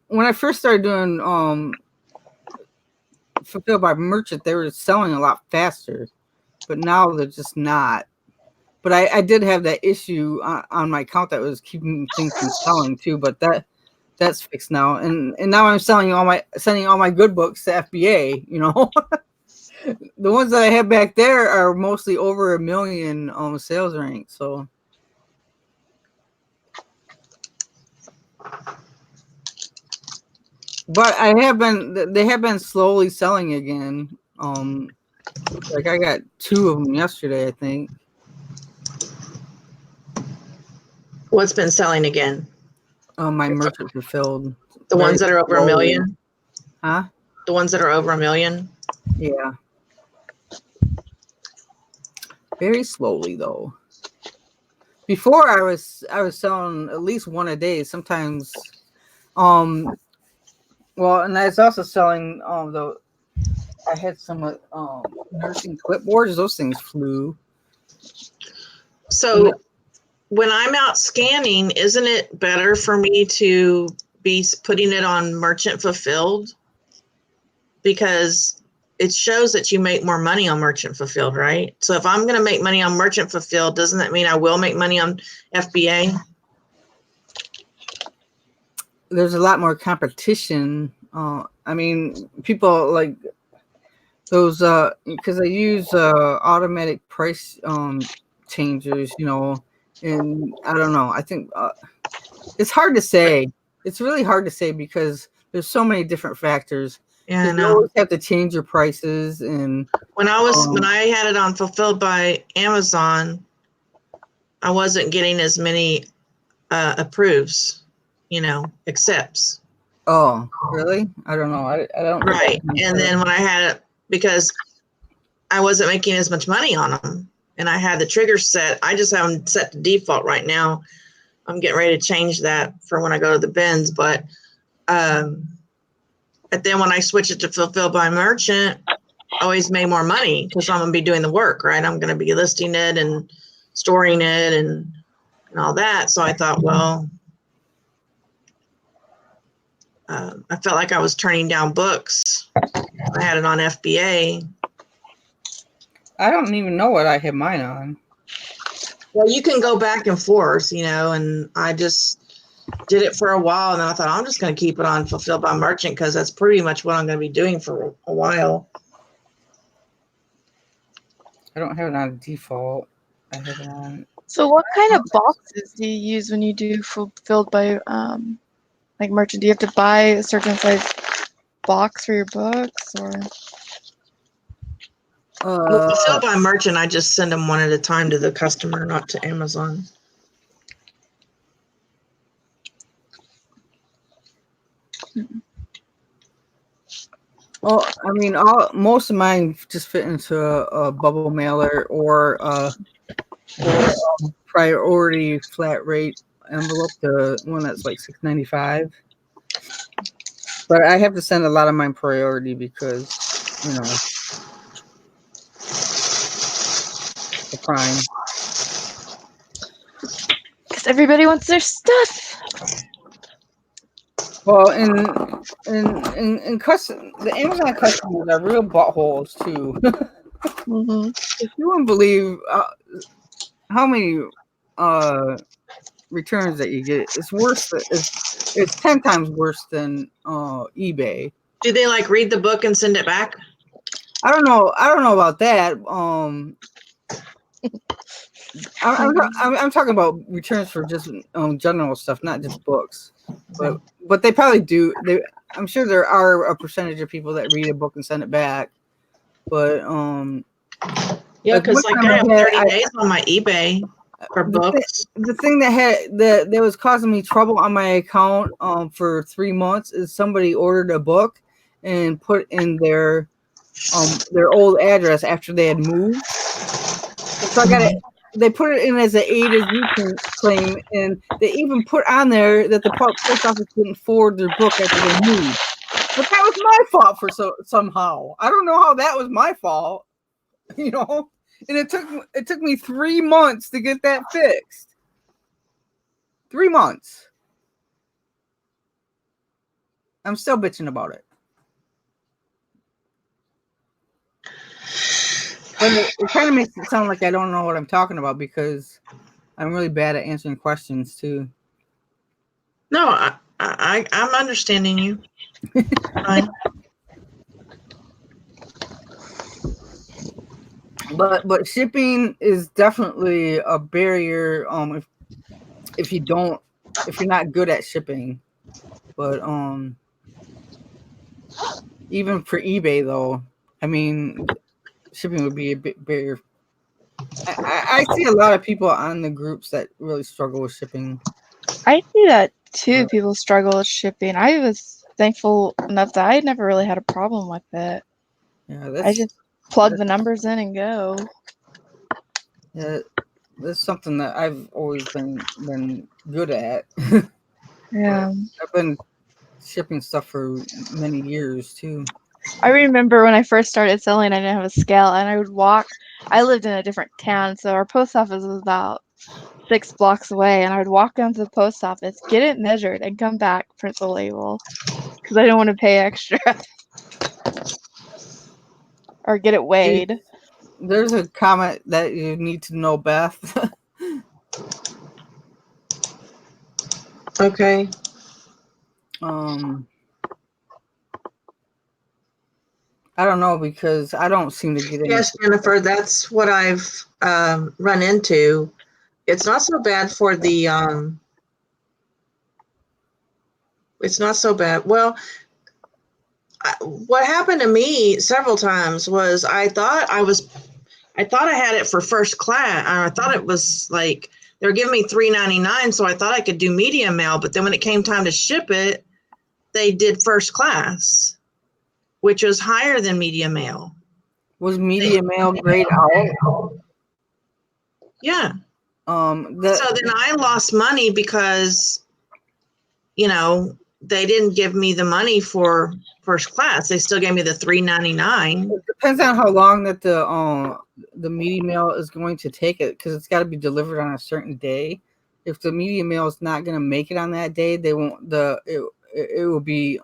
when I first started doing Fulfilled by Merchant, they were selling a lot faster, but now they're just not. But I did have that issue on my account that was keeping things from selling too. But that's fixed now, and now I'm sending all my good books to FBA. You know, the ones that I have back there are mostly over 1 million sales rank. So. But they have been slowly selling again. Like I got 2 of them yesterday, I think. what's been selling again? My merchant fulfilled. The ones that are over 1 million? Huh? The ones that are over 1 million? Yeah. Very slowly though. Before I was selling at least one a day, sometimes well, and I was also selling I had some nursing clipboards. Those things flew. So when I'm out scanning, isn't it better for me to be putting it on merchant fulfilled? Because it shows that you make more money on merchant fulfilled, right? So if I'm going to make money on merchant fulfilled, doesn't that mean I will make money on FBA? There's a lot more competition. I mean, people like those because I use automatic price changers, you know, and I don't know. I think it's hard to say. It's really hard to say because there's so many different factors. Yeah, I You know. always have to change your prices, and When I had it on fulfilled by Amazon, I wasn't getting as many approves, you know, accepts. oh, really? I don't know. I don't. Right. And then when I had it, because I wasn't making as much money on them, and I had the trigger set, I just have them set to default right now. I'm getting ready to change that for when I go to the bins, but then when I switch it to fulfill by merchant, I always made more money because I'm going to be doing the work, right? I'm going to be listing it and storing it and all that. So I thought, well, I felt like I was turning down books. I had it on FBA. I don't even know what I have mine on. Well, you can go back and forth, you know, and I just did it for a while, and then I thought I'm just going to keep it on fulfilled by merchant because that's pretty much what I'm going to be doing for a while. I don't have it on default. I have it on. So what kind of boxes do you use when you do fulfilled by like merchant? Do you have to buy a certain size box for your books, or? Well, fulfilled by merchant, I just send them one at a time to the customer, not to Amazon. Well, I mean, most of mine just fit into a bubble mailer or priority flat rate envelope, the one that's like $6.95. But I have to send a lot of mine priority because, you know, the Prime. Because everybody wants their stuff. Well, in custom, the Amazon customers are real buttholes too. Mm-hmm. If you wouldn't believe how many returns that you get, it's worse. It's 10 times worse than eBay. Do they like read the book and send it back? I don't know about that. I'm talking about returns for just general stuff, not just books. But they probably do. I'm sure there are a percentage of people that read a book and send it back. But yeah, because like I have 30 days on my eBay for books. The thing that was causing me trouble on my account for 3 months is somebody ordered a book and put in their old address after they had moved. So I got it. They put it in as an A to Z claim, and they even put on there that the post office didn't forward their book after they moved. But that was my fault somehow. I don't know how that was my fault, you know. And it took me 3 months to get that fixed. 3 months. I'm still bitching about it. But it kind of makes it sound like I don't know what I'm talking about because I'm really bad at answering questions too. No, I'm understanding you. Fine. But shipping is definitely a barrier if you're not good at shipping. But even for eBay though, I mean, shipping would be a bit barrier. I see a lot of people on the groups that really struggle with shipping. I see that too. People struggle with shipping. I was thankful enough that I never really had a problem with it. Yeah, I just plug the numbers in and go. Yeah, that's something that I've always been good at. Yeah, I've been shipping stuff for many years too. I remember when I first started selling, I didn't have a scale, and I would walk. I lived in a different town, so our post office was about 6 blocks away, and I would walk down to the post office, get it measured, and come back, print the label, because I didn't want to pay extra or get it weighed. There's a comment that you need to know, Beth. Okay. I don't know because I don't seem to get any. Yes, Jennifer, that's what I've run into. It's not so bad for the. It's not so bad. Well, what happened to me several times was I thought I had it for first class. I thought it was like they were giving me $3.99, so I thought I could do media mail. But then when it came time to ship it, they did first class, which was higher than media mail. Was media mail grayed out? Yeah. So then I lost money because, they didn't give me the money for first class. They still gave me the $3.99. It depends on how long that the media mail is going to take it, because it's got to be delivered on a certain day. If the media mail is not going to make it on that day, they won't. It will be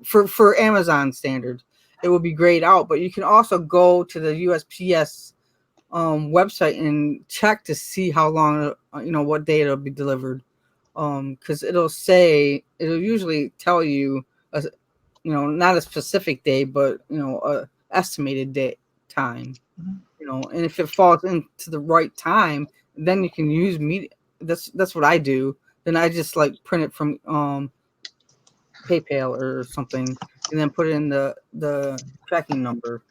for Amazon standards. It will be grayed out, but you can also go to the USPS website and check to see how long, what day it'll be delivered. Because it'll usually tell you, not a specific day, but a estimated day time. And if it falls into the right time, then you can use media. That's what I do. Then I just like print it from PayPal or something, and then put it in the tracking number.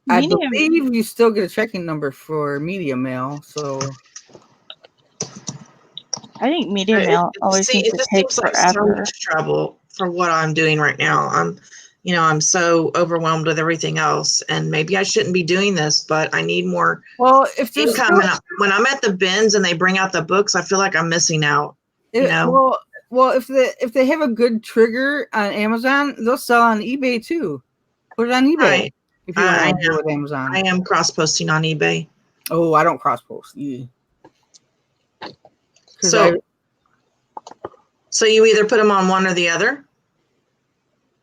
I believe you still get a tracking number for media mail. So I think media mail always seems to take forever. Like so much trouble for what I'm doing right now. I'm so overwhelmed with everything else, and maybe I shouldn't be doing this, but I need more income. When I'm at the bins and they bring out the books, I feel like I'm missing out. Well, if they have a good trigger on Amazon, they'll sell on eBay too. Put it on eBay. Right. If you want to deal with Amazon. I am cross posting on eBay. Oh, I don't cross post. Yeah. So you either put them on one or the other?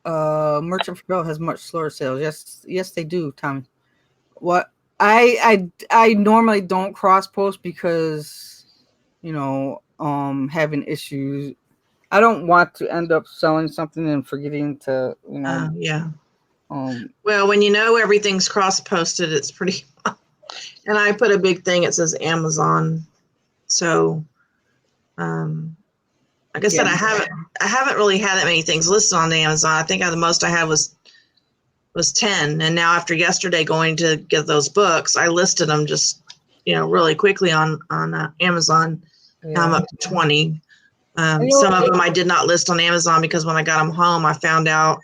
Merchant Fulfill has much slower sales. Yes, they do, Tommy. What I normally don't cross post because having issues. I don't want to end up selling something and forgetting to yeah. Well, when everything's cross posted, it's pretty. And I put a big thing. It says Amazon. So, like I said, I haven't really had that many things listed on Amazon. I think the most I had was 10. And now after yesterday going to get those books, I listed them just really quickly on Amazon. Yeah. Now I'm up to 20. Some of them I did not list on Amazon because when I got them home, I found out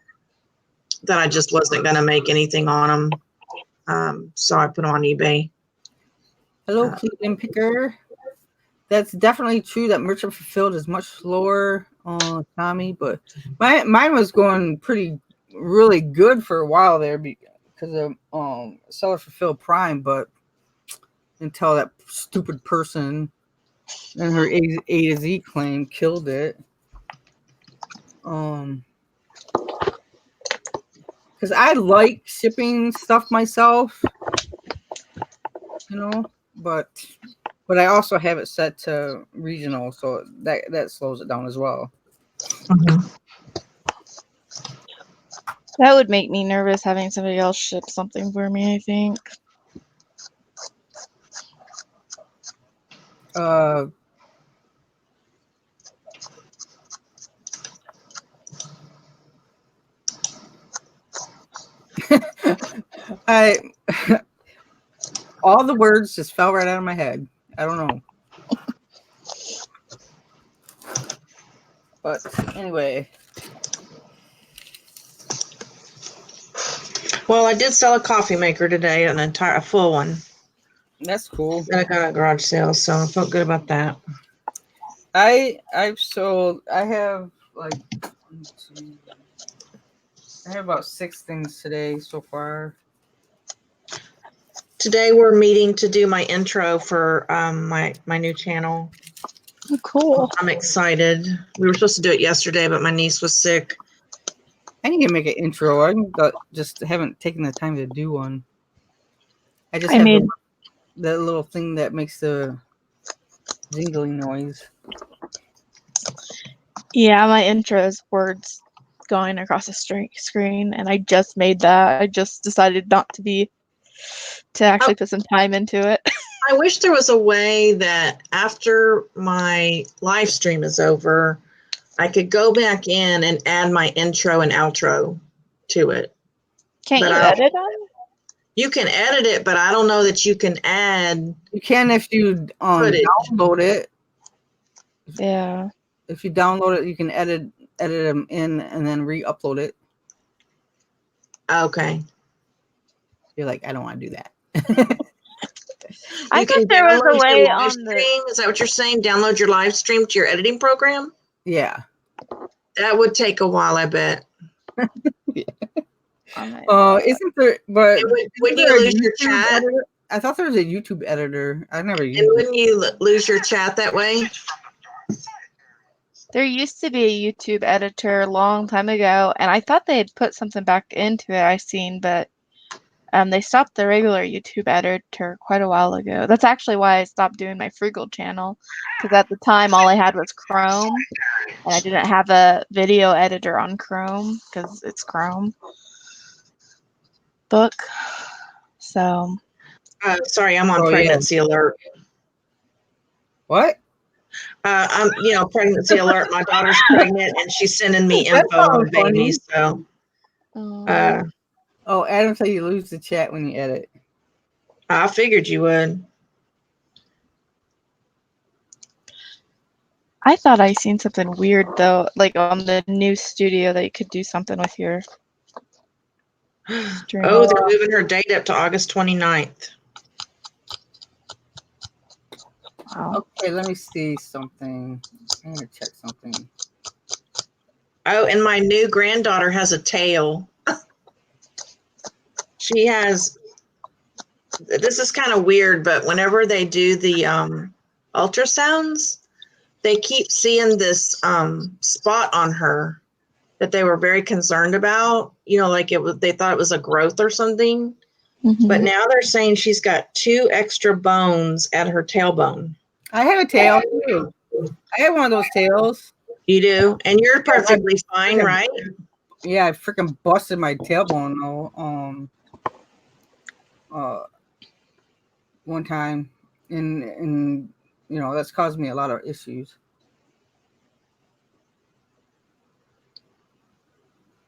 that I just wasn't going to make anything on them. So I put them on eBay. Hello, Cleveland Picker. That's definitely true that Merchant Fulfilled is much slower, Tommy. But mine was going really good for a while there because of Seller Fulfilled Prime. But until that stupid person and her A to Z claim killed it. Because I like shipping stuff myself, but I also have it set to regional, so that slows it down as well. Mm-hmm. That would make me nervous having somebody else ship something for me, I think. All the words just fell right out of my head. I don't know. But anyway. Well, I did sell a coffee maker today, a full one. That's cool. That I got at garage sale, so I felt good about that. I have about 6 things today so far. Today we're meeting to do my intro for my new channel. Oh, cool. I'm excited. We were supposed to do it yesterday, but my niece was sick. I need to make an intro. Just haven't taken the time to do one. I just I have made the little thing that makes the jingling noise. Yeah, my intro is words going across the screen, and I just made that. I just decided not to actually put some time into it. I wish there was a way that after my live stream is over, I could go back in and add my intro and outro to it. Can't But you edit them? you can edit it, but I don't know that you can add. You can if you Footage. download it. Yeah. If you download it, you can edit them in and then re-upload it. Okay. You're like, I don't want to do that. I You thought can there was a download way your live on the. stream. Is that what you're saying? Download your live stream to your editing program? Yeah. That would take a while, I bet. Isn't there? But Wouldn't there you a lose your YouTube chat? editor? I thought there was a YouTube editor. I never used And it. wouldn't you lose your chat that way? There used to be a YouTube editor a long time ago, and I thought they had put something back into it. I seen, but they stopped the regular YouTube editor quite a while ago. That's actually why I stopped doing my Frugal channel, because at the time all I had was Chrome, and I didn't have a video editor on Chrome because it's Chrome book. So Sorry, I'm on Oh, yeah. pregnancy alert. What? I'm, pregnancy alert. My daughter's pregnant, and she's sending me That info on sounds the baby. So, Oh, Adam said you lose the chat when you edit. I figured you would. I thought I seen something weird though, like on the new studio that you could do something with your stream. Oh, they're moving her date up to August 29th. Wow. Okay, let me see something. I'm gonna check something. Oh, and my new granddaughter has a tail. She has. This is kind of weird, but whenever they do the ultrasounds, they keep seeing this spot on her that they were very concerned about. Like they thought it was a growth or something. Mm-hmm. But now they're saying she's got 2 extra bones at her tailbone. I have a tail too. I have one of those tails. You do? And you're perfectly fine, right? Yeah, I freaking busted my tailbone though. One time, and that's caused me a lot of issues.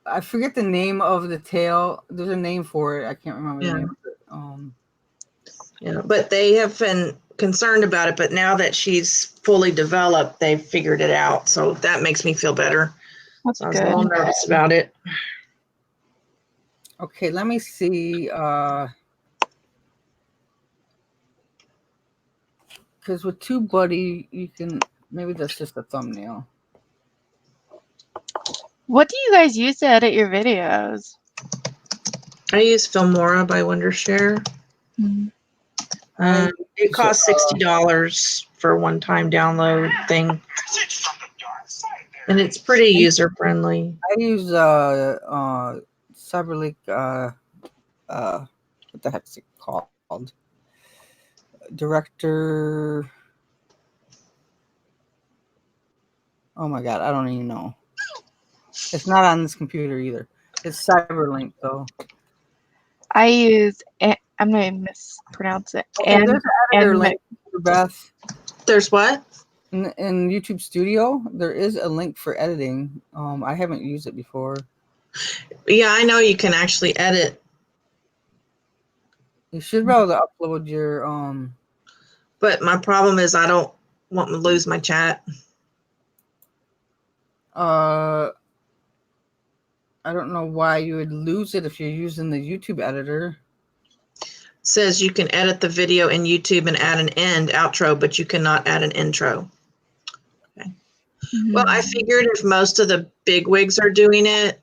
I forget the name of the tail. There's a name for it. I can't remember the name of it. But they have been concerned about it. But now that she's fully developed, they've figured it out. So that makes me feel better. That's I was good. a little nervous about it. Okay, let me see. Because with TubeBuddy, you can maybe that's just a thumbnail. What do you guys use to edit your videos? I use Filmora by Wondershare. Mm-hmm. It costs $60 for a one-time download thing, and it's pretty user-friendly. I use Cyberlink. What the heck's it called? Director. Oh my god, I don't even know. It's not on this computer either. It's Cyberlink though. I use. I'm gonna mispronounce it. Okay, there's an editor link for Beth. There's what? In YouTube Studio, there is a link for editing. I haven't used it before. Yeah, I know you can actually edit. You should be able to upload your But my problem is I don't want to lose my chat. I don't know why you would lose it if you're using the YouTube editor. It says you can edit the video in YouTube and add an outro, but you cannot add an intro. Okay. Mm-hmm. Well, I figured if most of the big wigs are doing it,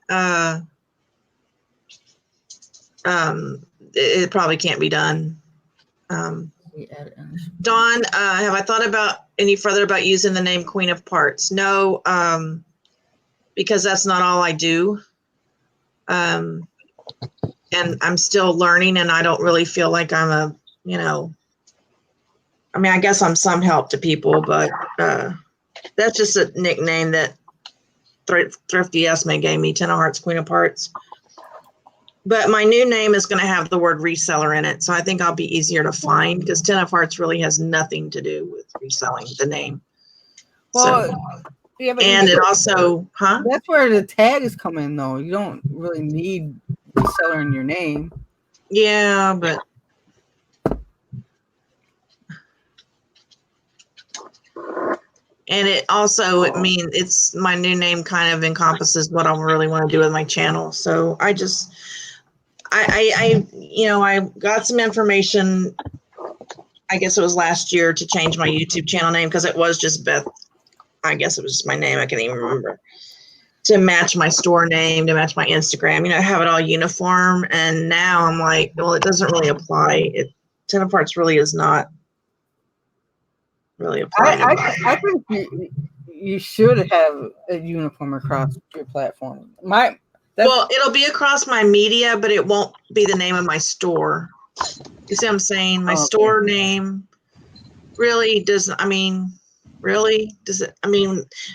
it probably can't be done. Dawn, have I thought about any further about using the name Queen of Parts? No, because that's not all I do. And I'm still learning, and I don't really feel like I'm a, I mean, I guess I'm some help to people, but that's just a nickname that Thrifty Esme gave me, Ten of Hearts, Queen of Parts. But my new name is going to have the word reseller in it, so I think I'll be easier to find because Ten of Hearts really has nothing to do with reselling the name. Well, So, yeah, but and it also, that's where the tags come in, though. You don't really need reseller in your name. Yeah, but and it also, it's my new name kind of encompasses what I really want to do with my channel. So I got some information, I guess it was last year, to change my YouTube channel name because it was just Beth. I guess it was just my name. I can't even remember. To match my store name, to match my Instagram, have it all uniform. And now I'm like, well, it doesn't really apply. Ten of Hearts really is not really applying. I think you should have a uniform across your platform. Well, it'll be across my media, but it won't be the name of my store. You see what I'm saying? My store name really doesn't,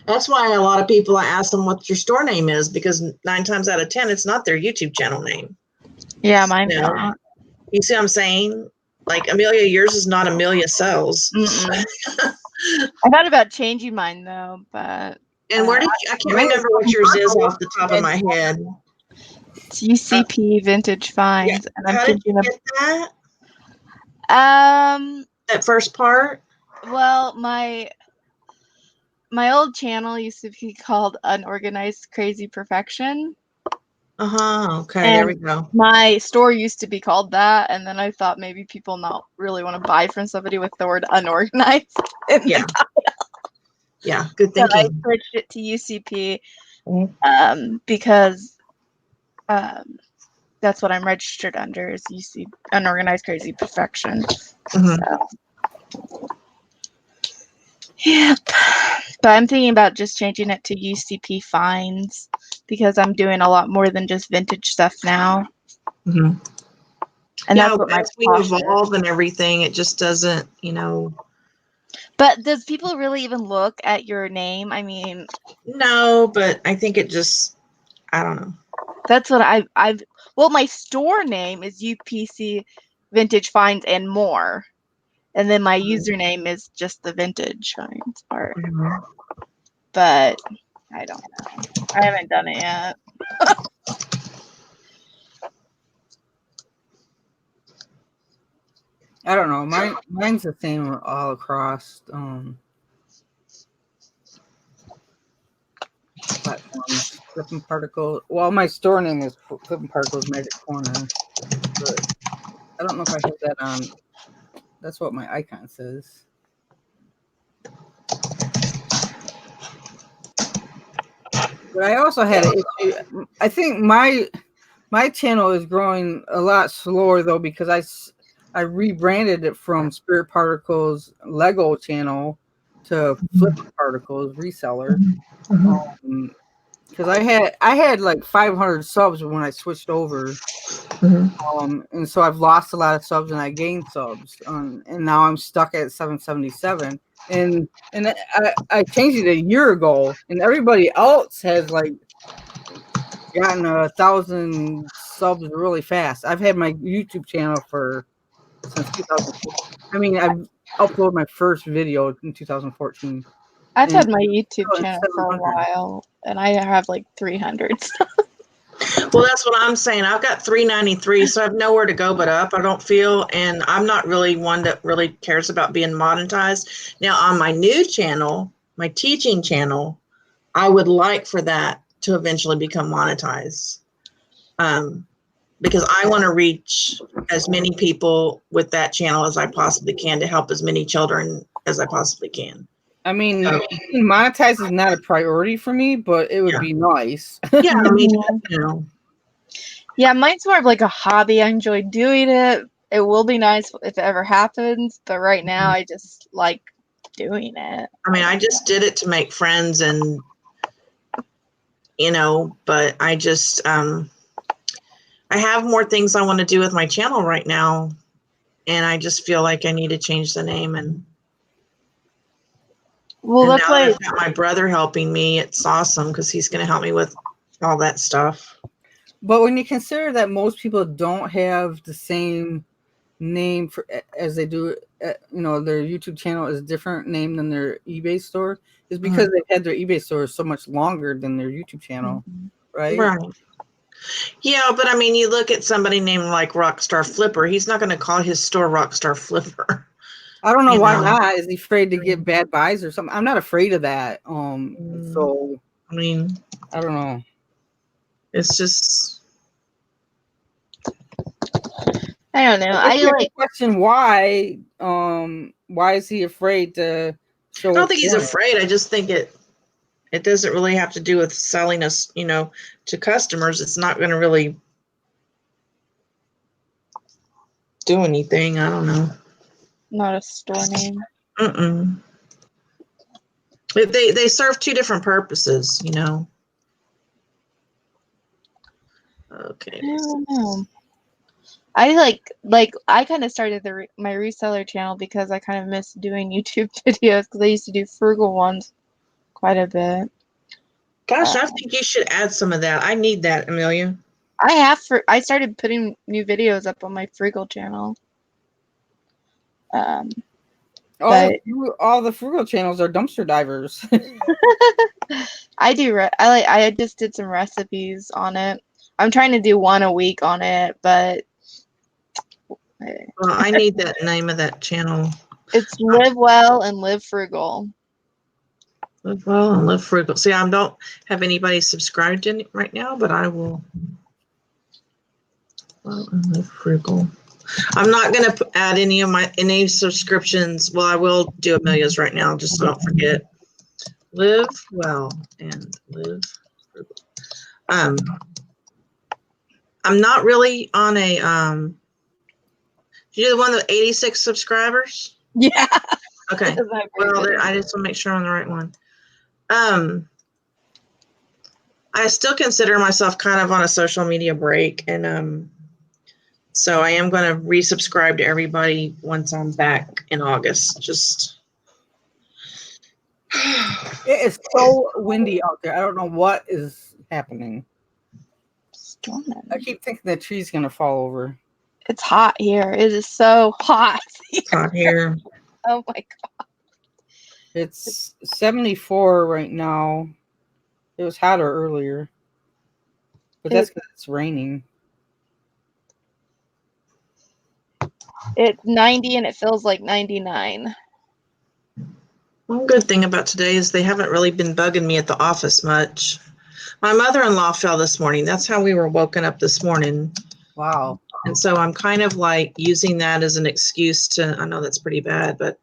that's why a lot of people, I ask them what your store name is, because 9 times out of 10, it's not their YouTube channel name. Yeah, mine's not. You see what I'm saying? Like, Amelia, yours is not Amelia Sells. I thought about changing mine, though, but... And where did I can't remember what yours is off the top of my head. It's UCP Vintage Finds. Yeah. And I'm How did you get that? That first part? Well, my old channel used to be called Unorganized Crazy Perfection. Okay, and there we go. My store used to be called that, and then I thought maybe people not really want to buy from somebody with the word unorganized in the title. Yeah, good So I thinking. switched it to UCP because that's what I'm registered under, is UC Unorganized Crazy Perfection. So, yep. But I'm thinking about just changing it to UCP Finds because I'm doing a lot more than just vintage stuff now. And that's what my as we evolve and everything, it just doesn't, But does people really even look at your name? I mean, no, but I think it just, I don't know. That's what well, my store name is UPC Vintage Finds and More. And then my username is just the Vintage Finds part. But I don't know. I haven't done it yet. I don't know. Mine's the same all across platforms. Flippin'Particles. Well, my store name is Flippin'Particles Magic Corner, but I don't know if I have that on. That's what my icon says. But I also had an issue. I think my channel is growing a lot slower though, because I rebranded it from Spirit Particles Lego channel to Flippin'Particles Reseller. Because I had like 500 subs when I switched over, and so I've lost a lot of subs and I gained subs, and now I'm stuck at 777. And I changed it a year ago, and everybody else has like gotten 1,000 subs really fast. I've had my YouTube channel since 2004. I mean, I've uploaded my first video in 2014. I've had my YouTube channel for a while, and I have like 300. Well, that's what I'm saying. I've got 393, so I have nowhere to go but up, I don't feel. And I'm not really one that really cares about being monetized. Now, on my new channel, my teaching channel, I would like for that to eventually become monetized. Because I want to reach as many people with that channel as I possibly can to help as many children as I possibly can. I mean, monetize is not a priority for me, but it would be nice. Yeah, I mean, Yeah, mine's more of like a hobby. I enjoy doing it, It will be nice if it ever happens, but right now I just like doing it. I mean, I just did it to make friends and, but I just, I have more things I want to do with my channel right now. And I just feel like I need to change the name. And Well, that's now that why I've got my brother helping me, it's awesome because he's going to help me with all that stuff. But when you consider that most people don't have the same name as they do, their YouTube channel is different name than their eBay store, is because they've had their eBay store so much longer than their YouTube channel, right? Right. Yeah, but I mean, you look at somebody named like Rockstar Flipper. He's not going to call his store Rockstar Flipper. I don't know why not. Is he afraid to get bad buys or something? I'm not afraid of that. So I mean, I don't know. It's just, I don't know. I like question why. Why is he afraid to show? I don't think he's afraid. I just think it doesn't really have to do with selling us, to customers. It's not going to really do anything. I don't know. Not a store name. They serve two different purposes, Okay. I don't know. I I kind of started my reseller channel because I kind of miss doing YouTube videos because I used to do frugal ones quite a bit. Gosh, I think you should add some of that. I need that, Amelia. I started putting new videos up on my frugal channel. All the frugal channels are dumpster divers. I just did some recipes on it. I'm trying to do one a week on it, but well, I need that name of that channel. It's Live Well and Live Frugal. Live Well and Live Frugal. See, I don't have anybody subscribed in right now, but I will. Well and Live Frugal. I'm not going to add any subscriptions. Well, I will do Amelia's right now, just so don't forget. Live Well and Live Frugal. I'm not really on a you're the one with 86 subscribers? Yeah. Okay. Well, I just want to make sure I'm on the right one. I still consider myself kind of on a social media break, and so I am going to resubscribe to everybody once I'm back in August. Just it is so windy out there. I don't know what is happening. Storming. I keep thinking the tree's gonna fall over. It's hot here. It is so hot. It's hot here. Oh my god. It's 74 right now. It was hotter earlier, but that's because it's raining. It's 90 and it feels like 99. One good thing about today is they haven't really been bugging me at the office much. My mother-in-law fell this morning. That's how we were woken up this morning. Wow. And so I'm kind of like using that as an excuse to, I know that's pretty bad, but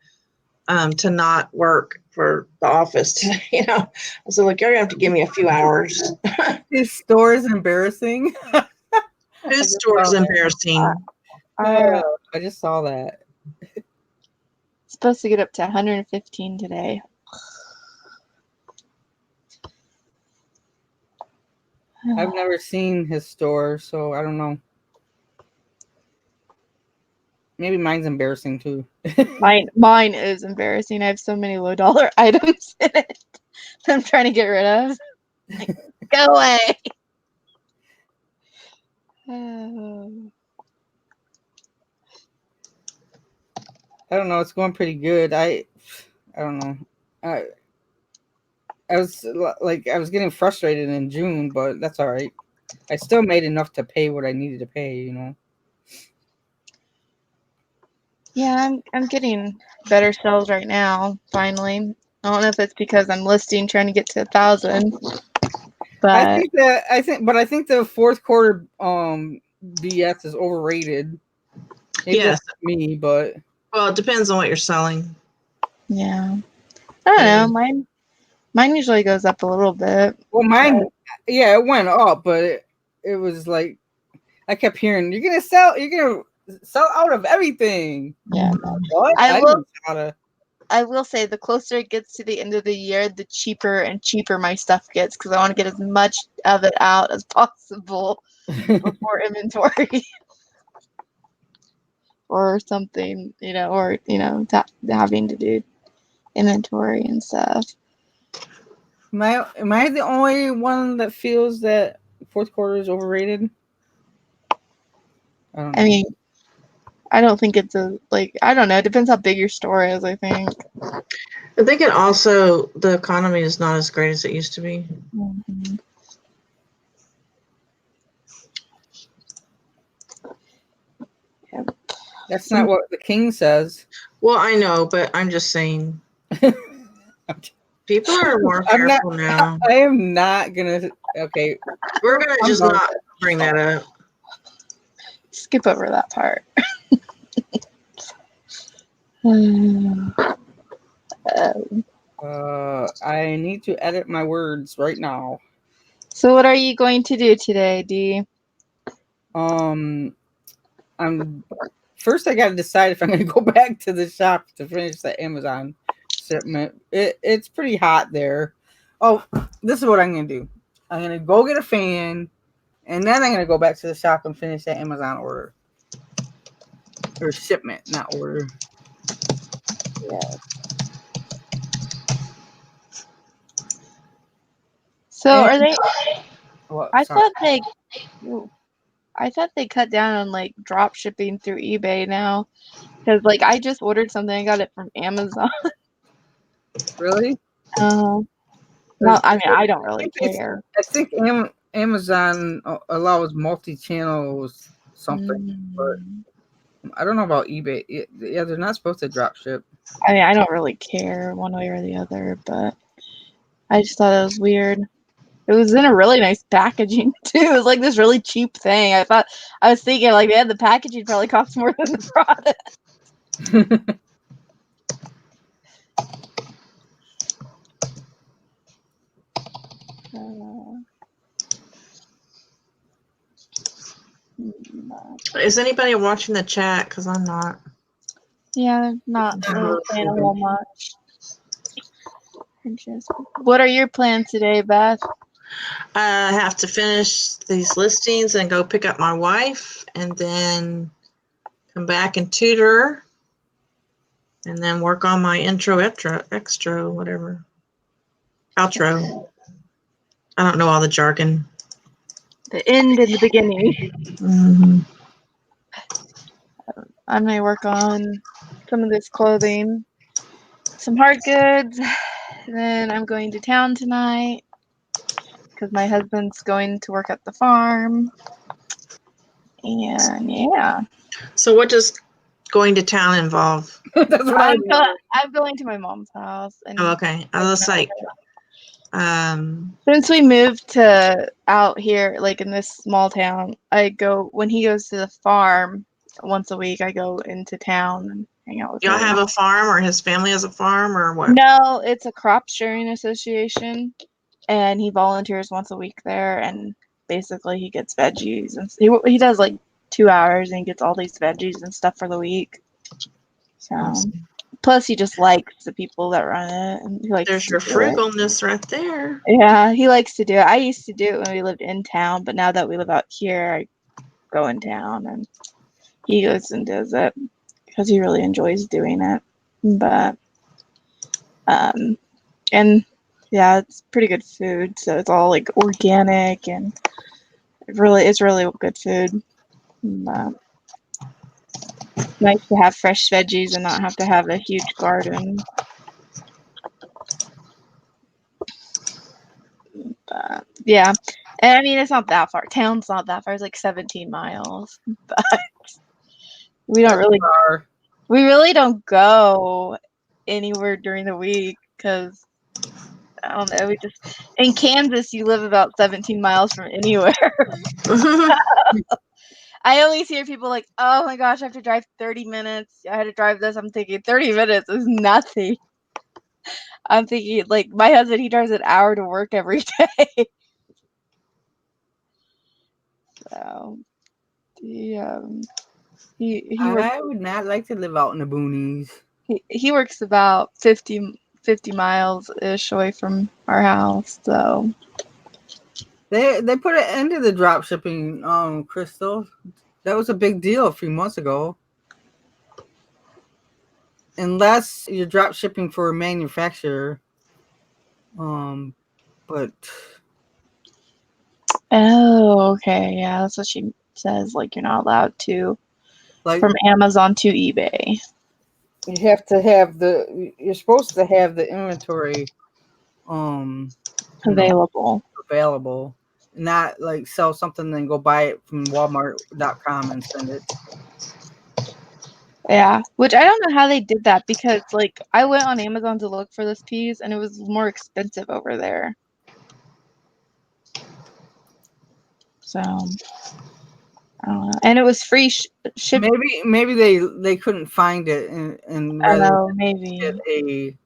to not work for the office today. I was like, you're going to have to give me a few hours. His store is embarrassing. Whose store is embarrassing? I just saw that. It's supposed to get up to 115 today. I've never seen his store, so I don't know. Maybe mine's embarrassing too. Mine is embarrassing. I have so many low dollar items in it that I'm trying to get rid of. Like, go away. I don't know. It's going pretty good. I don't know. I was getting frustrated in June, but that's all right. I still made enough to pay what I needed to pay, Yeah, I'm getting better sales right now, finally. I don't know if it's because I'm listing trying to get to 1,000. But I think the fourth quarter BS is overrated. Maybe Yes. that's me, but well, it depends on what you're selling. Yeah. I don't know. Mine usually goes up a little bit. Well, mine, yeah, it went up, but it was like I kept hearing, you're gonna sell out of everything. Yeah. What? I didn't will- sell out of- I will say the closer it gets to the end of the year, the cheaper and cheaper my stuff gets because I want to get as much of it out as possible before inventory or something, or having to do inventory and stuff. Am I the only one that feels that fourth quarter is overrated? I don't know. I mean, I don't think it's I don't know. It depends how big your store is, I think. I think it also, the economy is not as great as it used to be. Mhm. That's not what the king says. Well, I know, but I'm just saying people are more careful now. I am not gonna. Okay, We're gonna I'm just not- not bring that up. Skip over that part. I need to edit my words right now. So what are you going to do today, Dee? I'm first. I got to decide if I'm going to go back to the shop to finish the Amazon shipment. It's pretty hot there. Oh, this is what I'm going to do. I'm going to go get a fan, and then I'm going to go back to the shop and finish that Amazon order or shipment, not order. Yeah. So are they? What? I Sorry. thought they cut down on drop shipping through eBay now, because I just ordered something. I got it from Amazon. Really? No, I mean I don't really care. I think Amazon allows multi-channels something, but I don't know about eBay. Yeah, they're not supposed to drop ship. I mean I don't really care one way or the other, but I just thought it was weird. It was in a really nice packaging too. It was this really cheap thing. I was thinking the packaging probably costs more than the product. Is anybody watching the chat? Because I'm not. Yeah, not really playing a whole much. What are your plans today, Beth? I have to finish these listings and go pick up my wife, and then come back and tutor, and then work on my extra, whatever. Outro. I don't know all the jargon. The end and the beginning. Mm-hmm. I may work on some of this clothing, some hard goods. Then I'm going to town tonight because my husband's going to work at the farm. And yeah. So what does going to town involve? That's what I'm going to my mom's house. And Oh, okay. I was like, since we moved to out here, in this small town, when he goes to the farm once a week, I go into town and hang out with y'all him. have a farm, or his family has a farm, or what? No, it's a crop sharing association, and he volunteers once a week there, and basically he gets veggies, and he does 2 hours, and he gets all these veggies and stuff for the week. So, Awesome. plus he just likes the people that run it, and he likes There's to your do it. frugalness right there. Yeah, he likes to do it. I used to do it when we lived in town, but now that we live out here, I go in town, and he goes and does it because he really enjoys doing it. But and yeah, it's pretty good food. So it's all organic, and it's really good food. But nice to have fresh veggies and not have to have a huge garden. But yeah, and I mean it's not that far. Town's not that far. It's 17 miles, but we really don't go anywhere during the week because I don't know. We just in Kansas, you live about 17 miles from anywhere. I always hear people "Oh my gosh, I have to drive 30 minutes. I had to drive this." I'm thinking 30 minutes is nothing. I'm thinking my husband, he drives an hour to work every day. So, He works I would not like to live out in the boonies. he works about 50 miles ish away from our house, so They put an end to the drop shipping, Crystal. That was a big deal a few months ago. Unless you're drop shipping for a manufacturer. But oh, okay, yeah, that's what she says. Like you're not allowed to like from Amazon to eBay. you have to have you're supposed to have the inventory you know, Available. available. Not like sell something and go buy it from Walmart.com and send it. Yeah, which I don't know how they did that because like I went on Amazon to look for this piece and it was more expensive over there. So I don't know. And it was free shipping. Maybe they couldn't find it and rather Oh, get maybe. a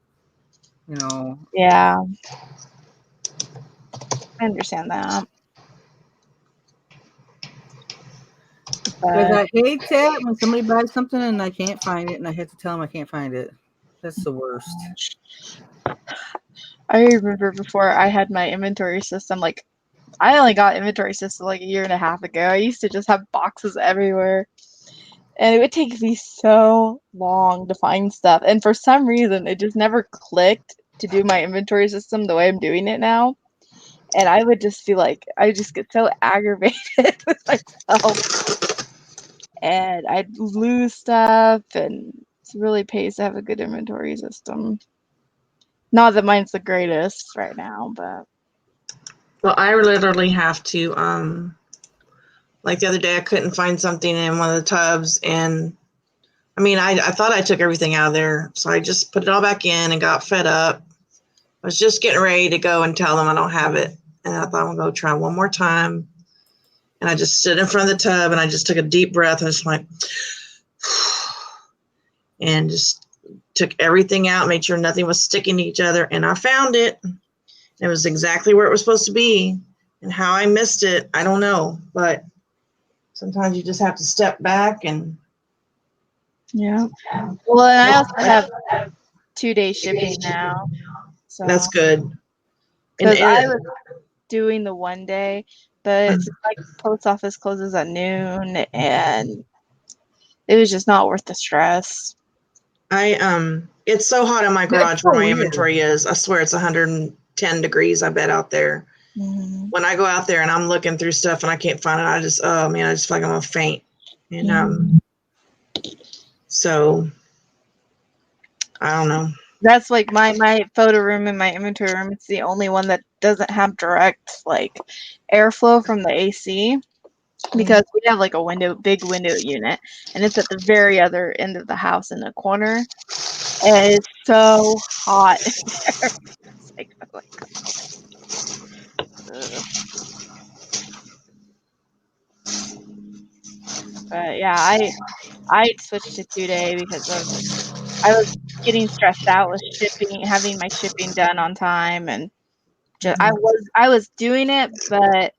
Yeah, I understand that. because But I hate that when somebody buys something and I can't find it and I have to tell them I can't find it. That's the worst. I remember before I had my inventory system, like I only got inventory system like a year and a half ago. I used to just have boxes everywhere. And it would take me so long to find stuff. And for some reason, it just never clicked to do my inventory system the way I'm doing it now. And I would just feel like I just get so aggravated with myself. And I'd lose stuff. And it really pays to have a good inventory system. Not that mine's the greatest right now, but Well, I literally have to, like the other day, I couldn't find something in one of the tubs, and I mean, I thought I took everything out of there, so I just put it all back in and got fed up. I was just getting ready to go and tell them I don't have it, and I thought I'm gonna go try one more time. And I just stood in front of the tub and I just took a deep breath and just went, and just took everything out, made sure nothing was sticking to each other, and I found it. It was exactly where it was supposed to be, and how I missed it, I don't know, but sometimes you just have to step back and. yeah. Well, and I also have 2-day shipping now. So That's good. And, because I and was doing the 1 day, but it's like post office closes at noon, and it was just not worth the stress. it's so hot in my That's garage so where my weird. inventory is. I swear it's 110 degrees, I bet, out there. Mm-hmm. When I go out there and I'm looking through stuff and I can't find it, I just, oh man, I just feel like I'm gonna faint. And so I don't know. That's like my photo room and my inventory room. It's the only one that doesn't have direct like airflow from the AC because we have like a big window unit, and it's at the very other end of the house in the corner, and it's so hot in there. It's like, oh my God. Ugh. But yeah, I switched to 2-day because I was getting stressed out with shipping, having my shipping done on time, and just I was doing it, but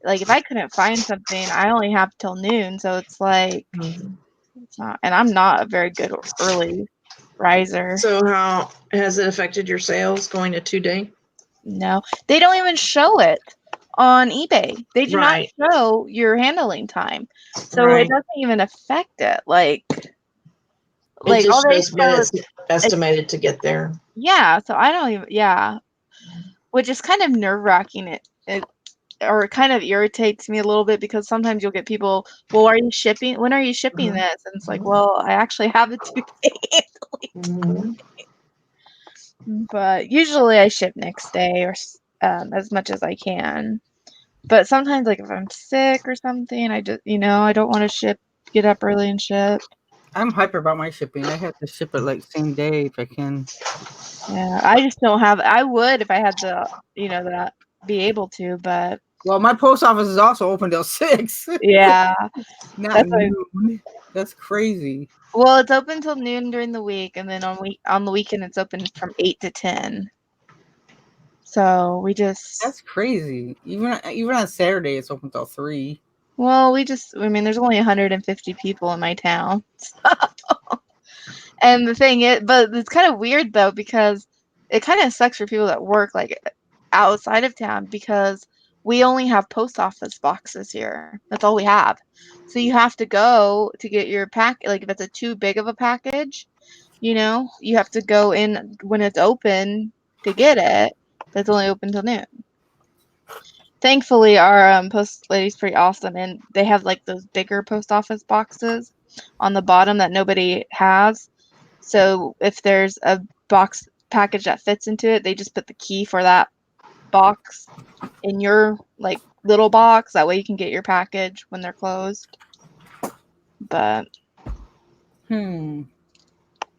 like if I couldn't find something, I only have till noon, so it's like it's not, and I'm not a very good early riser. So how has it affected your sales going to 2-day? No, they don't even show it on eBay. They do not Right. show your handling time, so it Right. doesn't even affect it. Like It all just they shows when show it's is estimated to get there. yeah. So I don't even which is kind of nerve wracking. Or it kind of irritates me a little bit because sometimes you'll get people, well, are you shipping? When are you shipping this? And it's like, well, I actually have a 2-day handling. But usually I ship next day or as much as I can. But sometimes, like if I'm sick or something, I just, I don't want to get up early and ship. I'm hyper about my shipping. I have to ship it like same day if I can. Yeah, I just don't have. I would if I had that be able to, but Well, my post office is also open till 6. yeah, Not that's why. noon. That's crazy. Well, it's open till noon during the week, and then on the weekend it's open from 8 to 10. So we just That's crazy. Even on Saturday, it's open till 3. Well, there's only 150 people in my town. And the thing is, but it's kind of weird though, because it kind of sucks for people that work like outside of town, because we only have post office boxes here. That's all we have. So you have to go to get your like if it's too big of a package, you have to go in when it's open to get it. But it's only open till noon. Thankfully, our post lady's pretty awesome, and they have like those bigger post office boxes on the bottom that nobody has. So if there's a box package that fits into it, they just put the key for that box in your like little box. That way you can get your package when they're closed. But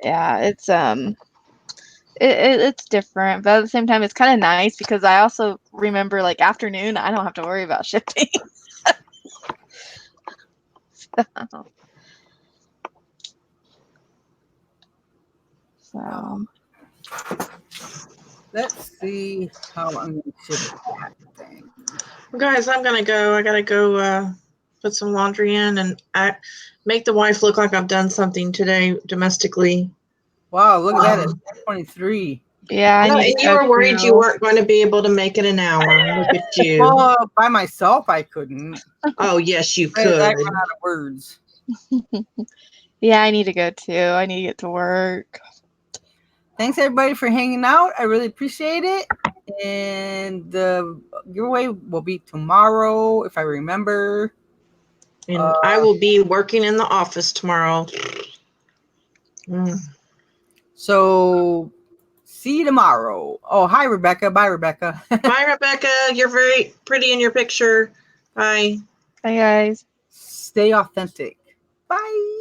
yeah, it's different, but at the same time, it's kind of nice because I also remember like afternoon, I don't have to worry about shipping. So Let's see how I'm going to ship that thing. Well, guys, I'm gonna go. I gotta go put some laundry in and make the wife look like I've done something today domestically. Wow, look at that. It's 23. yeah, No, and you were worried you weren't going to be able to make it an hour. Look at you. Well, by myself, I couldn't. Oh, yes, you I could. run out of words. Yeah, I need to go too. I need to get to work. Thanks, everybody, for hanging out. I really appreciate it. And the giveaway will be tomorrow, if I remember. And I will be working in the office tomorrow. So, see you tomorrow. Oh, hi, Rebecca. Bye, Rebecca. Bye, Rebecca. You're very pretty in your picture. Bye. Bye, guys. Stay authentic. Bye.